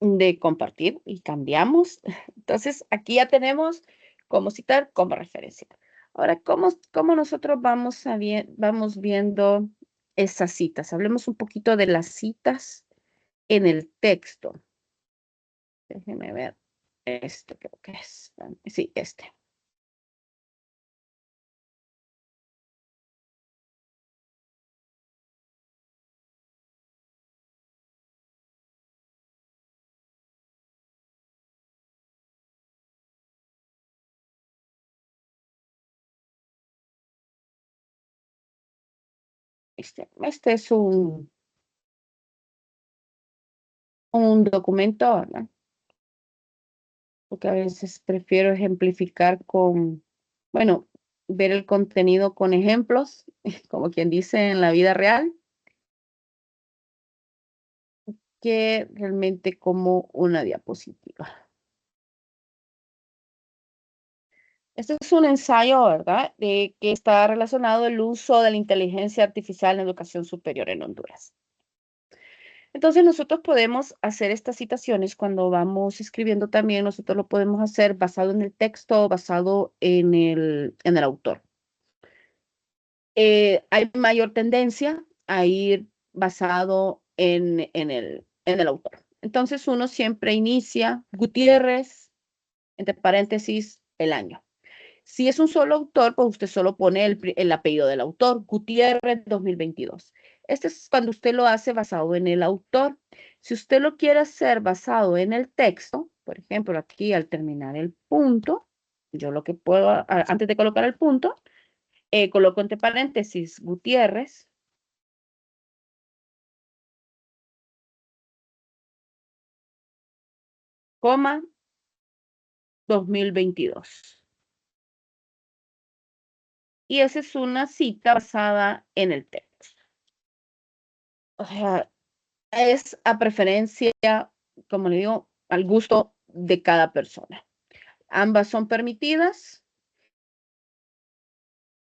de compartir y cambiamos. Entonces, aquí ya tenemos cómo citar como referencia. Ahora, ¿cómo nosotros vamos viendo esas citas? Hablemos un poquito de las citas en el texto. Déjenme ver. Esto creo que es. Sí, este. Este es un documento, ¿verdad? Porque a veces prefiero ejemplificar bueno, ver el contenido con ejemplos, como quien dice en la vida real, que realmente como una diapositiva. Este es un ensayo, ¿verdad? De que está relacionado el uso de la inteligencia artificial en educación superior en Honduras. Entonces nosotros podemos hacer estas citaciones cuando vamos escribiendo también, nosotros lo podemos hacer basado en el texto, basado en el autor. Hay mayor tendencia a ir basado en el autor. Entonces uno siempre inicia Gutiérrez, entre paréntesis, el año. Si es un solo autor, pues usted solo pone el apellido del autor, Gutiérrez 2022. Este es cuando usted lo hace basado en el autor. Si usted lo quiere hacer basado en el texto, por ejemplo, aquí al terminar el punto, yo lo que puedo, antes de colocar el punto, coloco entre paréntesis Gutiérrez, coma, 2022. Y esa es una cita basada en el texto. O sea, es a preferencia, como le digo, al gusto de cada persona. Ambas son permitidas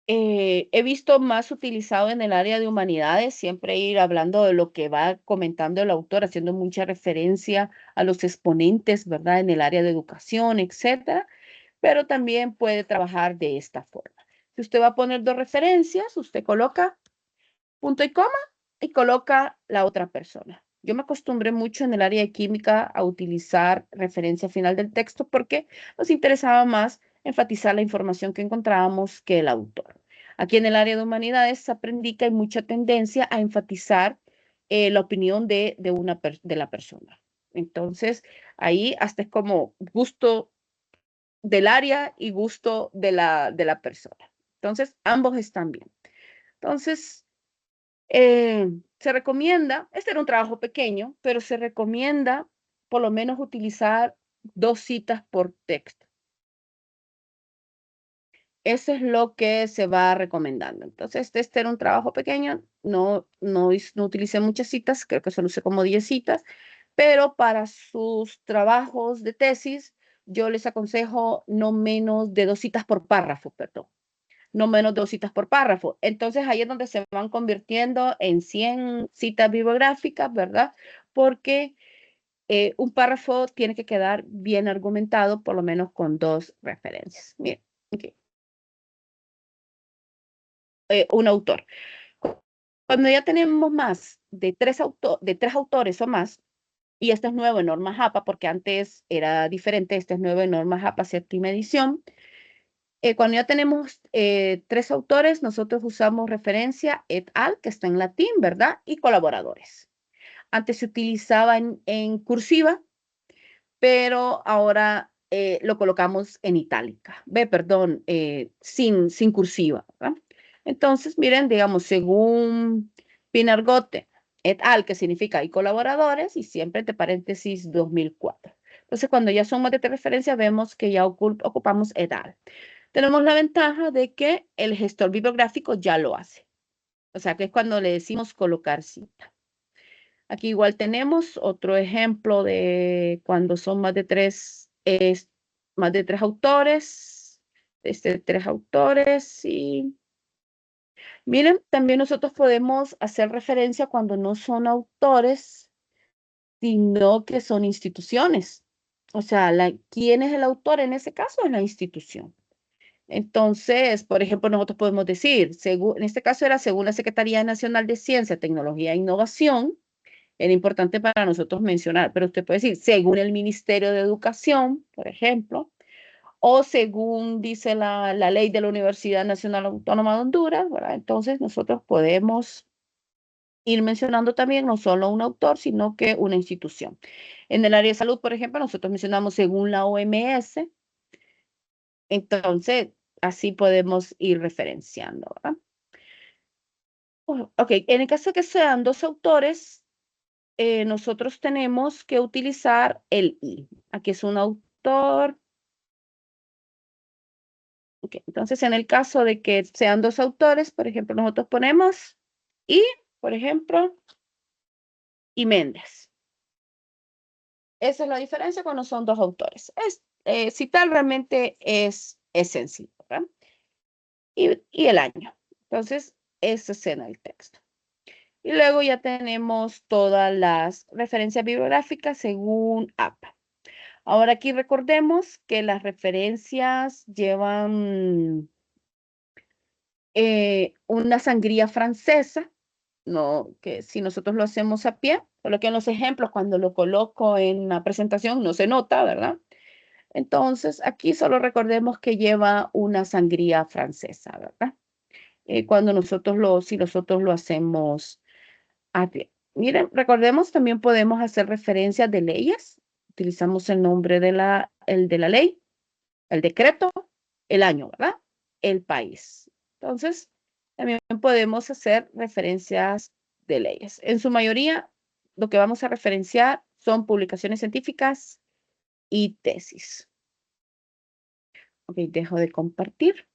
he visto más utilizado en el área de humanidades, siempre ir hablando de lo que va comentando el autor, haciendo mucha referencia a los exponentes, ¿verdad? En el área de educación, etcétera, pero también puede trabajar de esta forma. Si usted va a poner dos referencias, usted coloca punto y coma y coloca la otra persona. Yo me acostumbré mucho en el área de química a utilizar referencia final del texto porque nos interesaba más enfatizar la información que encontrábamos que el autor. Aquí en el área de humanidades aprendí que hay mucha tendencia a enfatizar la opinión de la persona. Entonces, ahí hasta es como gusto del área y gusto de la persona. Entonces, ambos están bien. Entonces, se recomienda, este era un trabajo pequeño, pero se recomienda por lo menos utilizar 2 citas por texto. Eso es lo que se va recomendando. Entonces, este era un trabajo pequeño, no utilicé muchas citas, creo que solo usé como 10 citas, pero para sus trabajos de tesis, yo les aconsejo no menos de 2 citas por párrafo, perdón. No menos de 2 citas por párrafo. Entonces, ahí es donde se van convirtiendo en 100 citas bibliográficas, ¿verdad? Porque un párrafo tiene que quedar bien argumentado, por lo menos con 2 referencias. Miren, okay. Un autor. Cuando ya tenemos más de 3 autores o más, y este es nuevo en norma JAPA, porque antes era diferente, este es nuevo en norma JAPA, séptima edición. Cuando ya tenemos 3 autores, nosotros usamos referencia et al, que está en latín, ¿verdad? Y colaboradores. Antes se utilizaba en cursiva, pero ahora lo colocamos en itálica. Perdón, sin cursiva, ¿verdad? Entonces, miren, digamos, según Pinargote et al, que significa y colaboradores, y siempre entre paréntesis 2004. Entonces, cuando ya son más de 3 referencias, vemos que ya ocupamos et al. Tenemos la ventaja de que el gestor bibliográfico ya lo hace. O sea, que es cuando le decimos colocar cita. Aquí igual tenemos otro ejemplo de cuando son más de 3 autores. 3 autores y miren, también nosotros podemos hacer referencia cuando no son autores, sino que son instituciones. O sea, ¿quién es el autor en ese caso? Es la institución. Entonces, por ejemplo, nosotros podemos decir, en este caso era según la Secretaría Nacional de Ciencia, Tecnología e Innovación, era importante para nosotros mencionar, pero usted puede decir, según el Ministerio de Educación, por ejemplo, o según dice la ley de la Universidad Nacional Autónoma de Honduras, ¿verdad? Entonces, nosotros podemos ir mencionando también no solo un autor, sino que una institución. En el área de salud, por ejemplo, nosotros mencionamos según la OMS, entonces, así podemos ir referenciando, ¿verdad? Ok, en el caso de que sean 2 autores, nosotros tenemos que utilizar el y. Aquí es un autor. Ok, entonces, en el caso de que sean 2 autores, por ejemplo, nosotros ponemos y, por ejemplo, y Méndez. Esa es la diferencia cuando son 2 autores. Citar realmente es sencillo, ¿verdad? Y el año. Entonces, ese es en el texto. Y luego ya tenemos todas las referencias bibliográficas según APA. Ahora aquí recordemos que las referencias llevan una sangría francesa, no, que si nosotros lo hacemos a pie, solo que en los ejemplos cuando lo coloco en la presentación no se nota, ¿verdad? Entonces aquí solo recordemos que lleva una sangría francesa, ¿verdad? Si nosotros lo hacemos a pie. Miren, recordemos también podemos hacer referencias de leyes. Utilizamos el nombre de la ley, el decreto, el año, ¿verdad? El país. Entonces, también podemos hacer referencias de leyes. En su mayoría, lo que vamos a referenciar son publicaciones científicas y tesis. Ok, dejo de compartir.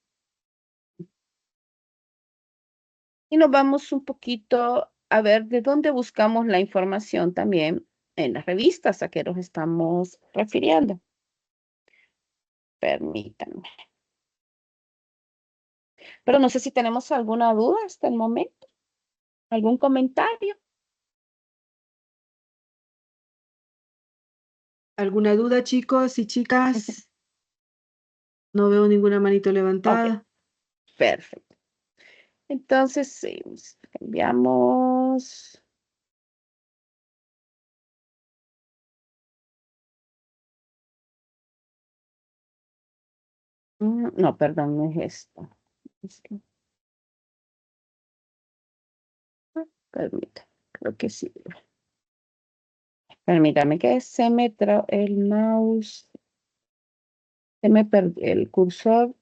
Y nos vamos un poquito a ver de dónde buscamos la información también en las revistas a que nos estamos refiriendo. Permítanme. Pero no sé si tenemos alguna duda hasta el momento, algún comentario. ¿Alguna duda, chicos y chicas? No veo ninguna manito levantada. Perfecto. Entonces, sí, cambiamos. No, perdón, no es esto. Permítame, creo que sí. Permítame que se me el mouse, se me perdió el cursor.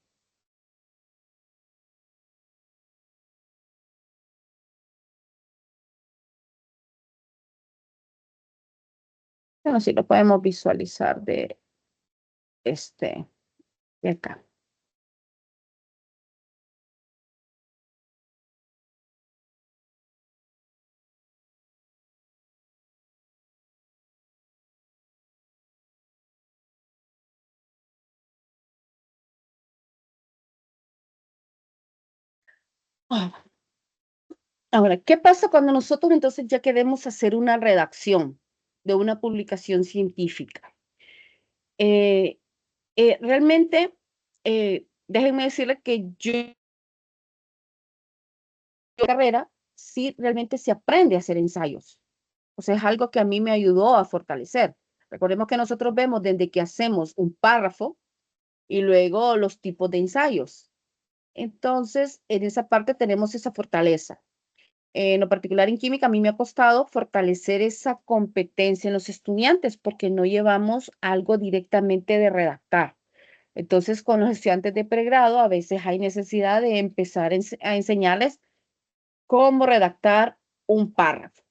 Bueno, sí lo podemos visualizar de de acá. Ahora, ¿qué pasa cuando nosotros entonces ya queremos hacer una redacción de una publicación científica? Realmente, déjenme decirles que yo carrera sí realmente se aprende a hacer ensayos. O sea, es algo que a mí me ayudó a fortalecer. Recordemos que nosotros vemos desde que hacemos un párrafo y luego los tipos de ensayos. Entonces, en esa parte tenemos esa fortaleza. En lo particular en química, a mí me ha costado fortalecer esa competencia en los estudiantes porque no llevamos algo directamente de redactar. Entonces, con los estudiantes de pregrado, a veces hay necesidad de empezar a enseñarles cómo redactar un párrafo.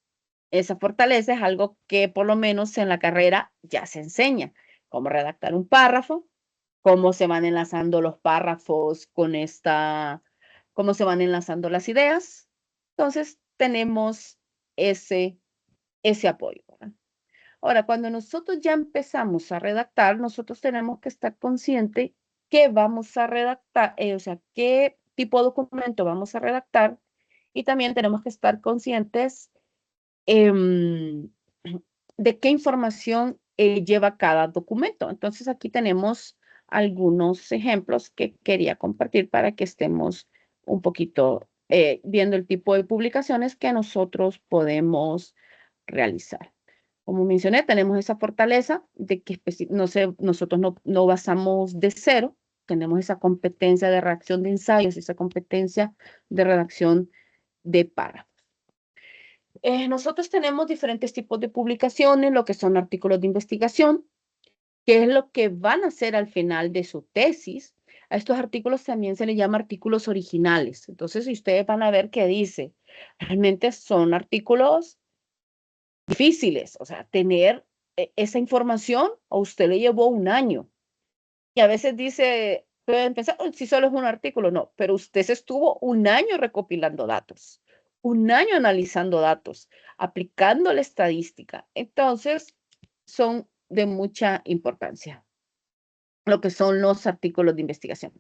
Esa fortaleza es algo que por lo menos en la carrera ya se enseña, cómo redactar un párrafo, cómo se van enlazando los párrafos con cómo se van enlazando las ideas. Entonces, tenemos ese apoyo, ¿verdad? Ahora, cuando nosotros ya empezamos a redactar, nosotros tenemos que estar conscientes qué vamos a redactar, o sea, qué tipo de documento vamos a redactar, y también tenemos que estar conscientes em, de qué información lleva cada documento. Entonces, aquí tenemos algunos ejemplos que quería compartir para que estemos un poquito viendo el tipo de publicaciones que nosotros podemos realizar. Como mencioné, tenemos esa fortaleza de que no sé, nosotros no basamos de cero, tenemos esa competencia de redacción de ensayos, esa competencia de redacción de párrafos. Nosotros tenemos diferentes tipos de publicaciones, lo que son artículos de investigación, que es lo que van a hacer al final de su tesis. A estos artículos también se les llama artículos originales. Entonces, si ustedes van a ver qué dice, realmente son artículos difíciles, o sea, tener esa información a usted le llevó un año. Y a veces pueden pensar, "Oh, si solo es un artículo", no, pero usted se estuvo un año recopilando datos, un año analizando datos, aplicando la estadística. Entonces, son de mucha importancia lo que son los artículos de investigación.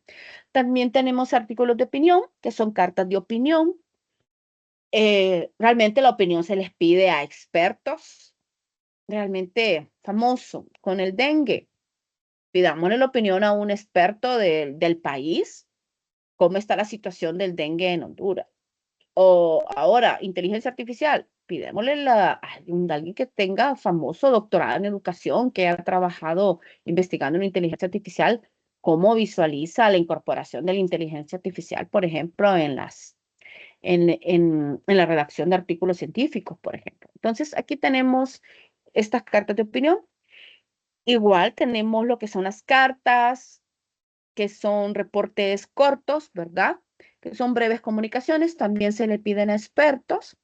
También tenemos artículos de opinión, que son cartas de opinión. Realmente la opinión se les pide a expertos, realmente famoso con el dengue. Pidámosle la opinión a un experto del país, cómo está la situación del dengue en Honduras. O ahora, inteligencia artificial, pidémosle a alguien que tenga famoso doctorado en educación, que haya trabajado investigando en inteligencia artificial, cómo visualiza la incorporación de la inteligencia artificial, por ejemplo, en la redacción de artículos científicos, por ejemplo. Entonces, aquí tenemos estas cartas de opinión. Igual tenemos lo que son las cartas, que son reportes cortos, ¿verdad? Que son breves comunicaciones, también se le piden a expertos.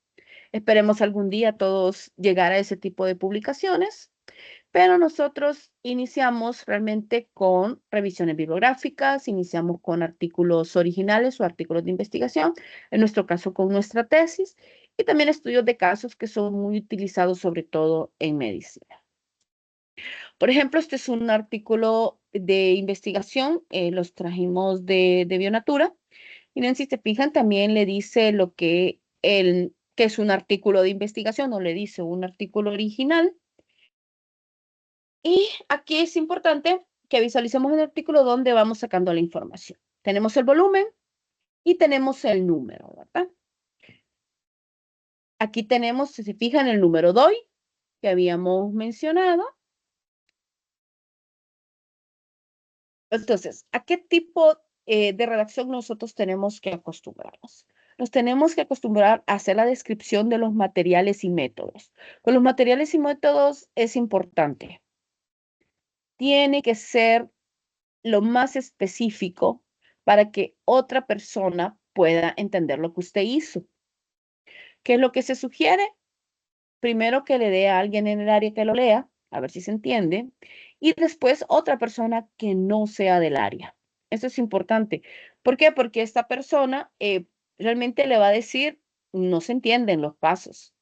Esperemos algún día todos llegar a ese tipo de publicaciones, pero nosotros iniciamos realmente con revisiones bibliográficas, iniciamos con artículos originales o artículos de investigación, en nuestro caso con nuestra tesis, y también estudios de casos que son muy utilizados sobre todo en medicina. Por ejemplo, este es un artículo de investigación, los trajimos de Bionatura, Miren, si se fijan, también le dice lo que es un artículo de investigación, no le dice un artículo original. Y aquí es importante que visualicemos el artículo donde vamos sacando la información. Tenemos el volumen y tenemos el número, ¿verdad? Aquí tenemos, si se fijan, el número DOI que habíamos mencionado. Entonces, ¿a qué tipo de redacción nosotros tenemos que acostumbrarnos? Nos tenemos que acostumbrar a hacer la descripción de los materiales y métodos. Con los materiales y métodos es importante. Tiene que ser lo más específico para que otra persona pueda entender lo que usted hizo. ¿Qué es lo que se sugiere? Primero que le dé a alguien en el área que lo lea, a ver si se entiende, y después otra persona que no sea del área. Eso es importante. ¿Por qué? Porque esta persona realmente le va a decir, no se entienden los pasos.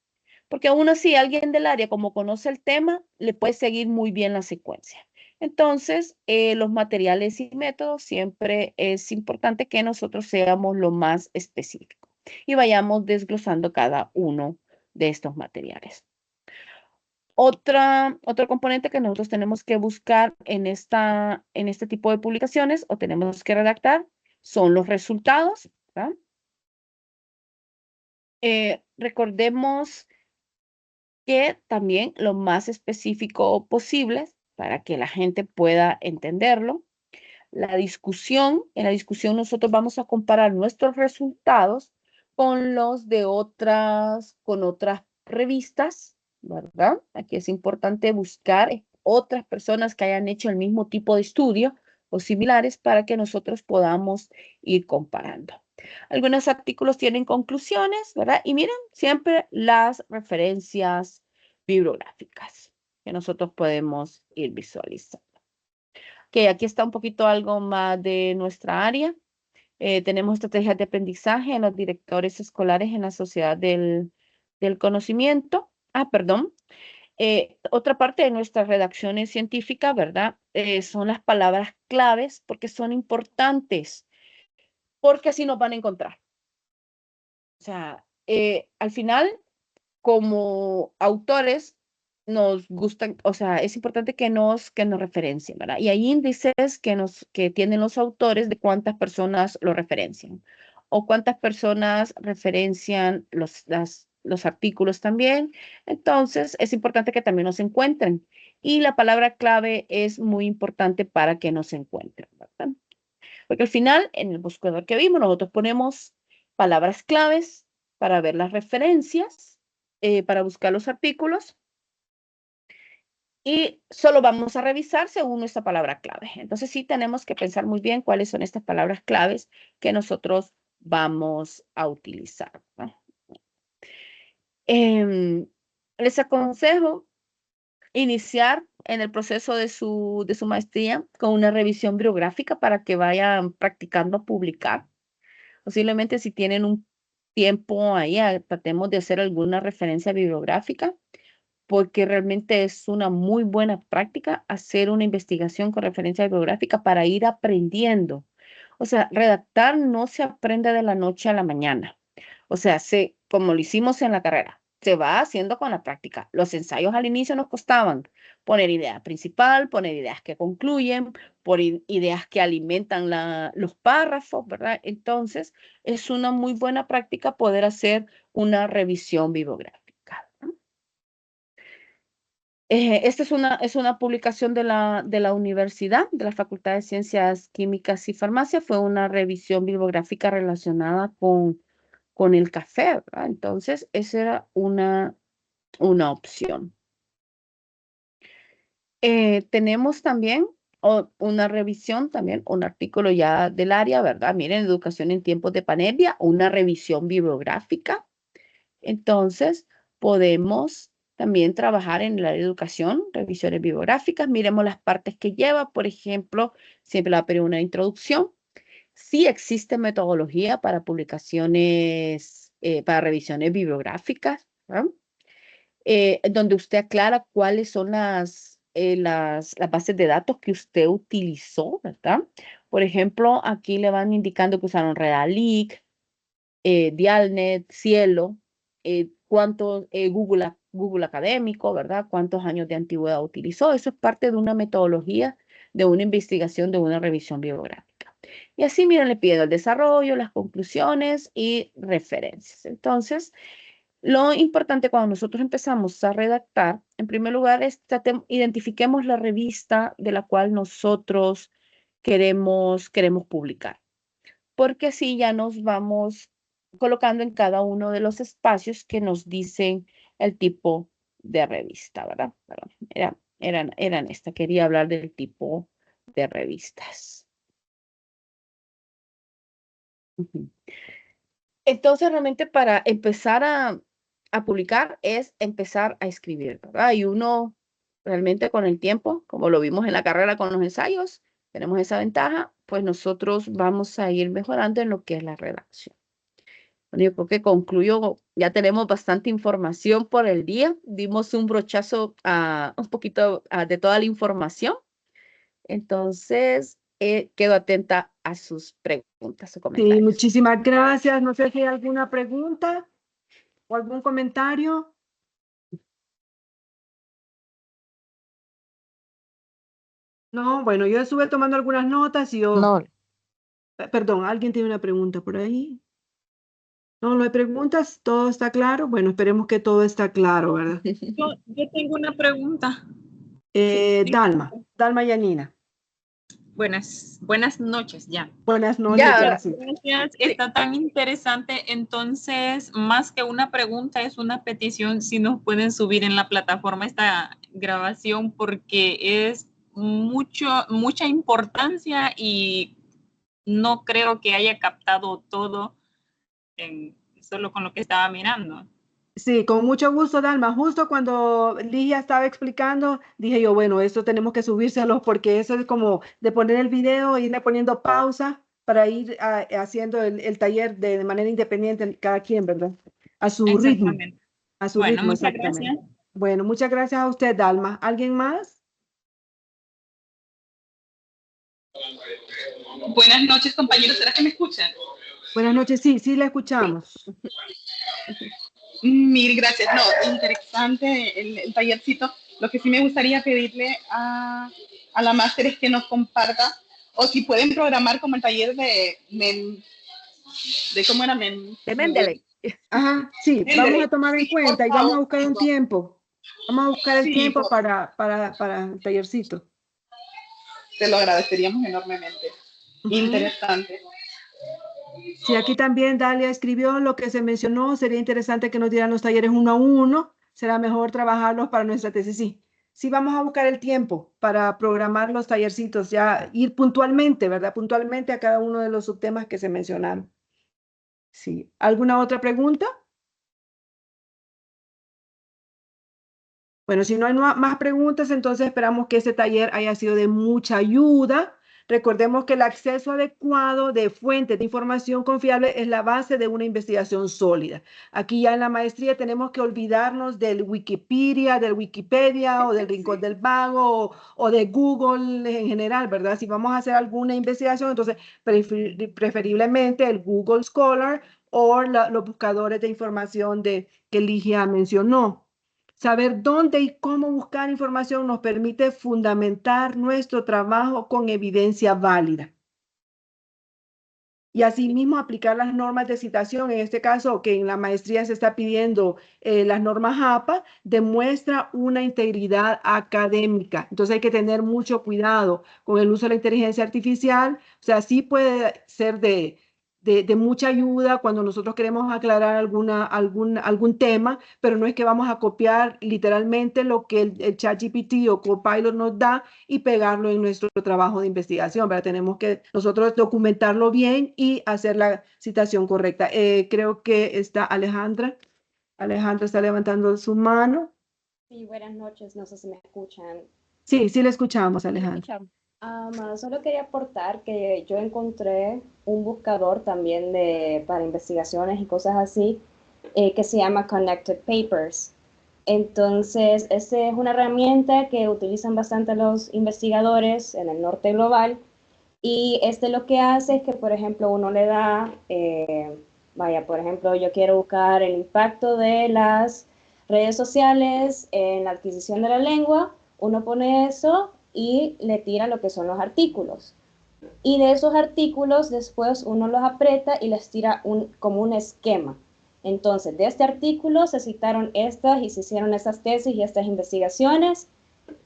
Porque aún así, alguien del área, como conoce el tema, le puede seguir muy bien la secuencia. Entonces, los materiales y métodos siempre es importante que nosotros seamos lo más específico y vayamos desglosando cada uno de estos materiales. Otro componente que nosotros tenemos que buscar en este tipo de publicaciones o tenemos que redactar son los resultados, ¿verdad? Recordemos que también lo más específico posible para que la gente pueda entenderlo. En la discusión nosotros vamos a comparar nuestros resultados con los de con otras revistas, ¿verdad? Aquí es importante buscar otras personas que hayan hecho el mismo tipo de estudio o similares para que nosotros podamos ir comparando. Algunos artículos tienen conclusiones, ¿verdad? Y miren, siempre las referencias bibliográficas que nosotros podemos ir visualizando. Ok, aquí está un poquito algo más de nuestra área. Tenemos estrategias de aprendizaje en los directores escolares en la sociedad del conocimiento. Perdón. Otra parte de nuestras redacciones científicas, ¿verdad? Son las palabras claves porque son importantes, porque así nos van a encontrar. O sea, al final, como autores, nos gustan, o sea, es importante que nos referencien, ¿verdad? Y hay índices que tienen los autores de cuántas personas lo referencian o cuántas personas referencian los artículos también. Entonces, es importante que también nos encuentren. Y la palabra clave es muy importante para que nos encuentren, ¿verdad? Porque al final, en el buscador que vimos, nosotros ponemos palabras claves para ver las referencias, para buscar los artículos y solo vamos a revisar según nuestra palabra clave. Entonces sí tenemos que pensar muy bien cuáles son estas palabras claves que nosotros vamos a utilizar, ¿no? Les aconsejo iniciar en el proceso de su maestría con una revisión bibliográfica para que vayan practicando a publicar. Posiblemente si tienen un tiempo ahí, tratemos de hacer alguna referencia bibliográfica, porque realmente es una muy buena práctica hacer una investigación con referencia bibliográfica para ir aprendiendo. O sea, redactar no se aprende de la noche a la mañana. O sea, como lo hicimos en la carrera, se va haciendo con la práctica. Los ensayos al inicio nos costaban poner idea principal, poner ideas que concluyen, poner ideas que alimentan los párrafos, ¿verdad? Entonces, es una muy buena práctica poder hacer una revisión bibliográfica, ¿no? Esta es una publicación de la universidad, de la Facultad de Ciencias Químicas y Farmacia. Fue una revisión bibliográfica relacionada con el café, ¿verdad? Entonces, esa era una opción. Tenemos también una revisión, también un artículo ya del área, ¿verdad? Miren, educación en tiempos de pandemia, una revisión bibliográfica. Entonces, podemos también trabajar en la educación, revisiones bibliográficas. Miremos las partes que lleva. Por ejemplo, siempre le va a pedir una introducción. Sí existe metodología para publicaciones, para revisiones bibliográficas, ¿verdad? Donde usted aclara cuáles son las bases de datos que usted utilizó, ¿verdad? Por ejemplo, aquí le van indicando que usaron Redalic, Dialnet, Cielo, cuántos Google Académico, ¿verdad? Cuántos años de antigüedad utilizó. Eso es parte de una metodología, de una investigación, de una revisión bibliográfica. Y así, miren, le pido el desarrollo, las conclusiones y referencias. Entonces, lo importante cuando nosotros empezamos a redactar, en primer lugar, es identifiquemos la revista de la cual nosotros queremos publicar, porque así ya nos vamos colocando en cada uno de los espacios que nos dicen el tipo de revista, ¿verdad? Perdón, eran esta. Quería hablar del tipo de revistas. Ujú. Entonces, realmente para empezar a publicar es empezar a escribir, ¿verdad? Y uno realmente con el tiempo, como lo vimos en la carrera con los ensayos, tenemos esa ventaja, pues nosotros vamos a ir mejorando en lo que es la redacción. Bueno, yo creo que concluyo, ya tenemos bastante información por el día, dimos un brochazo un poquito de toda la información, entonces quedo atenta a sus preguntas o Sí, comentarios. muchísimas gracias. No sé si hay alguna pregunta o algún comentario. No, bueno, yo estuve tomando algunas notas y yo... No, Perdón, ¿alguien tiene una pregunta por ahí? No, no hay preguntas, todo está claro. Bueno, esperemos que todo está claro, ¿verdad? Yo tengo una pregunta. Dalma Yanina. Buenas noches ya. Buenas noches, Ya, ya, sí. Gracias, está tan interesante. Entonces, más que una pregunta, es una petición si nos pueden subir en la plataforma esta grabación porque es mucha importancia y no creo que haya captado todo solo con lo que estaba mirando. Sí, con mucho gusto, Dalma. Justo cuando Ligia estaba explicando, dije yo, bueno, esto tenemos que subírselo porque eso es como de poner el video e irle poniendo pausa para ir haciendo el taller de manera independiente, cada quien, ¿verdad? A su ritmo. Exactamente. A su Bueno, ritmo, muchas exactamente. gracias. Bueno, muchas gracias a usted, Dalma. ¿Alguien más? Buenas noches, compañeros. ¿Será que me escuchan? Buenas noches, sí, la escuchamos. Mil gracias. No, interesante el tallercito. Lo que sí me gustaría pedirle a la máster es que nos comparta, o si pueden programar como el taller de ¿cómo era? de Mendeley. Ajá, sí, vamos a tomar en Sí, por cuenta y vamos a favor. buscar un tiempo. Vamos a buscar el Sí, tiempo para el tallercito. te lo agradeceríamos enormemente. Ujú. Interesante. Sí, aquí también Dalia escribió lo que se mencionó. Sería interesante que nos dieran los talleres 1 a 1. Será mejor trabajarlos para nuestra tesis. Sí, vamos a buscar el tiempo para programar los tallercitos, ya ir puntualmente, ¿verdad? Puntualmente a cada uno de los subtemas que se mencionaron. Sí. ¿Alguna otra pregunta? Bueno, si no hay más preguntas, entonces esperamos que este taller haya sido de mucha ayuda. Recordemos que el acceso adecuado de fuentes de información confiable es la base de una investigación sólida. Aquí ya en la maestría tenemos que olvidarnos del Wikipedia o del Rincón del Vago o de Google en general, ¿verdad? Si vamos a hacer alguna investigación, entonces preferiblemente el Google Scholar o los buscadores de información que Ligia mencionó. Saber dónde y cómo buscar información nos permite fundamentar nuestro trabajo con evidencia válida. Y asimismo aplicar las normas de citación, en este caso que en la maestría se está pidiendo las normas APA, demuestra una integridad académica. Entonces hay que tener mucho cuidado con el uso de la inteligencia artificial. O sea, sí puede ser de mucha ayuda cuando nosotros queremos aclarar algún tema, pero no es que vamos a copiar literalmente lo que el ChatGPT o Copilot nos da y pegarlo en nuestro trabajo de investigación, ¿verdad? Tenemos que nosotros documentarlo bien y hacer la citación correcta. Creo que está Alejandra. Alejandra está levantando su mano. Sí, buenas noches, no sé si me escuchan. Sí, le escuchamos, Alejandra. Solo quería aportar que yo encontré un buscador también para investigaciones y cosas así, que se llama Connected Papers. Entonces, esta es una herramienta que utilizan bastante los investigadores en el norte global Y lo que hace es que, por ejemplo, uno le da, por ejemplo, yo quiero buscar el impacto de las redes sociales en la adquisición de la lengua, uno pone eso y le tira lo que son los artículos. Y de esos artículos después uno los aprieta y les tira como un esquema. Entonces, de este artículo se citaron estas y se hicieron estas tesis y estas investigaciones.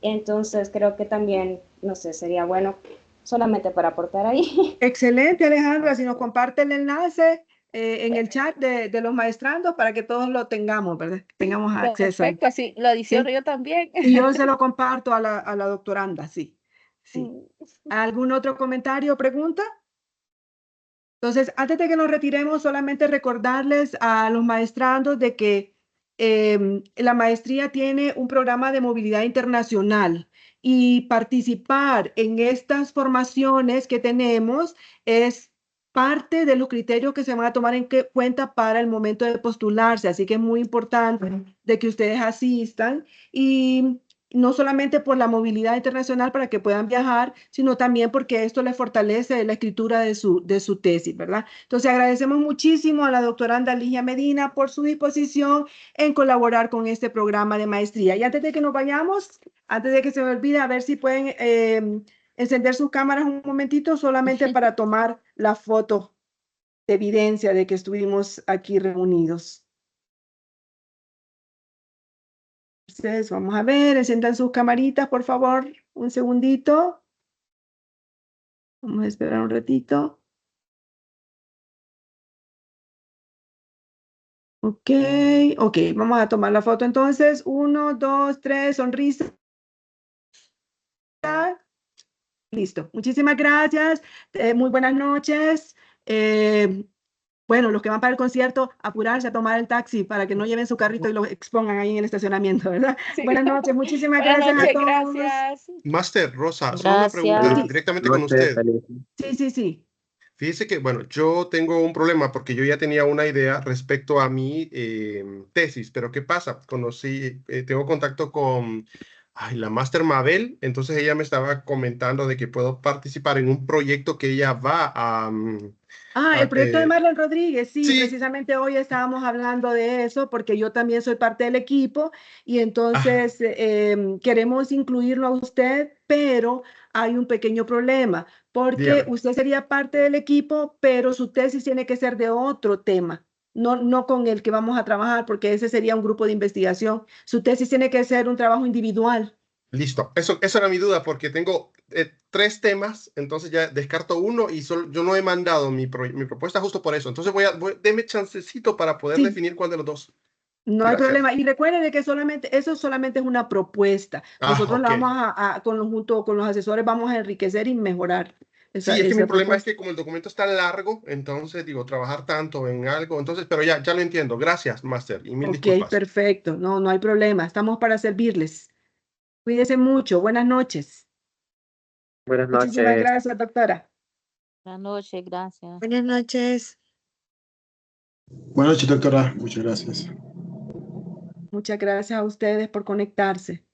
Entonces, creo que también, no sé, sería bueno solamente para aportar ahí. Excelente, Alejandra. Si nos comparte el enlace en el chat de los maestrandos para que todos lo tengamos, ¿verdad? Tengamos acceso ahí. Perfecto, así lo adiciono Sí. yo también. Y yo se lo comparto a la doctoranda, sí. Sí. ¿Algún otro comentario o pregunta? Entonces, antes de que nos retiremos, solamente recordarles a los maestrandos de que la maestría tiene un programa de movilidad internacional y participar en estas formaciones que tenemos es parte de los criterios que se van a tomar en cuenta para el momento de postularse. Así que es muy importante de que ustedes asistan y no solamente por la movilidad internacional para que puedan viajar, sino también porque esto les fortalece la escritura de su tesis, ¿verdad? Entonces agradecemos muchísimo a la doctoranda Ligia Medina por su disposición en colaborar con este programa de maestría. Y antes de que nos vayamos, antes de que se me olvide, a ver si pueden encender sus cámaras un momentito solamente para tomar la foto de evidencia de que estuvimos aquí reunidos. Entonces, vamos a ver, enciendan sus camaritas, por favor, un segundito. Vamos a esperar un ratito. Ok, vamos a tomar la foto entonces. 1, 2, 3, sonrisa. Listo, muchísimas gracias. Muy buenas noches. Bueno, los que van para el concierto, apurarse a tomar el taxi para que no lleven su carrito y lo expongan ahí en el estacionamiento, ¿verdad? Sí. Buenas noches, muchísimas Buenas gracias noches, a todos. gracias. Máster, Rosa, solo una pregunta Gracias. directamente con usted. Sí. Fíjese que, bueno, yo tengo un problema porque yo ya tenía una idea respecto a mi tesis, pero ¿qué pasa? Tengo contacto con la Máster Mabel, entonces ella me estaba comentando de que puedo participar en un proyecto que ella va a... El proyecto de Marlon Rodríguez, sí, sí. precisamente hoy estábamos hablando de eso porque yo también soy parte del equipo y entonces queremos incluirlo a usted, pero hay un pequeño problema porque Dígame. usted sería parte del equipo, pero su tesis tiene que ser de otro tema, no con el que vamos a trabajar porque ese sería un grupo de investigación. Su tesis tiene que ser un trabajo individual. Listo, eso era mi duda porque tengo 3 temas, entonces ya descarto uno y yo no he mandado mi propuesta justo por eso. Entonces deme chancecito para poder Sí. definir cuál de los dos. No hay Gracias. problema. Y recuerden de que eso solamente es una propuesta. Nosotros la ok. vamos junto con los asesores vamos a enriquecer y mejorar Sí, es que mi esa problema es propuesta. que como el documento es tan largo, entonces digo, trabajar tanto en algo, entonces, pero ya lo entiendo. Gracias, Máster, y mil Ok, disculpas. perfecto. No hay problema. Estamos para servirles. Cuídense mucho. Buenas noches. Buenas Muchísimas noches. gracias, doctora. Buenas noches, gracias. Buenas noches. Buenas noches, doctora. Muchas gracias. Muchas gracias a ustedes por conectarse.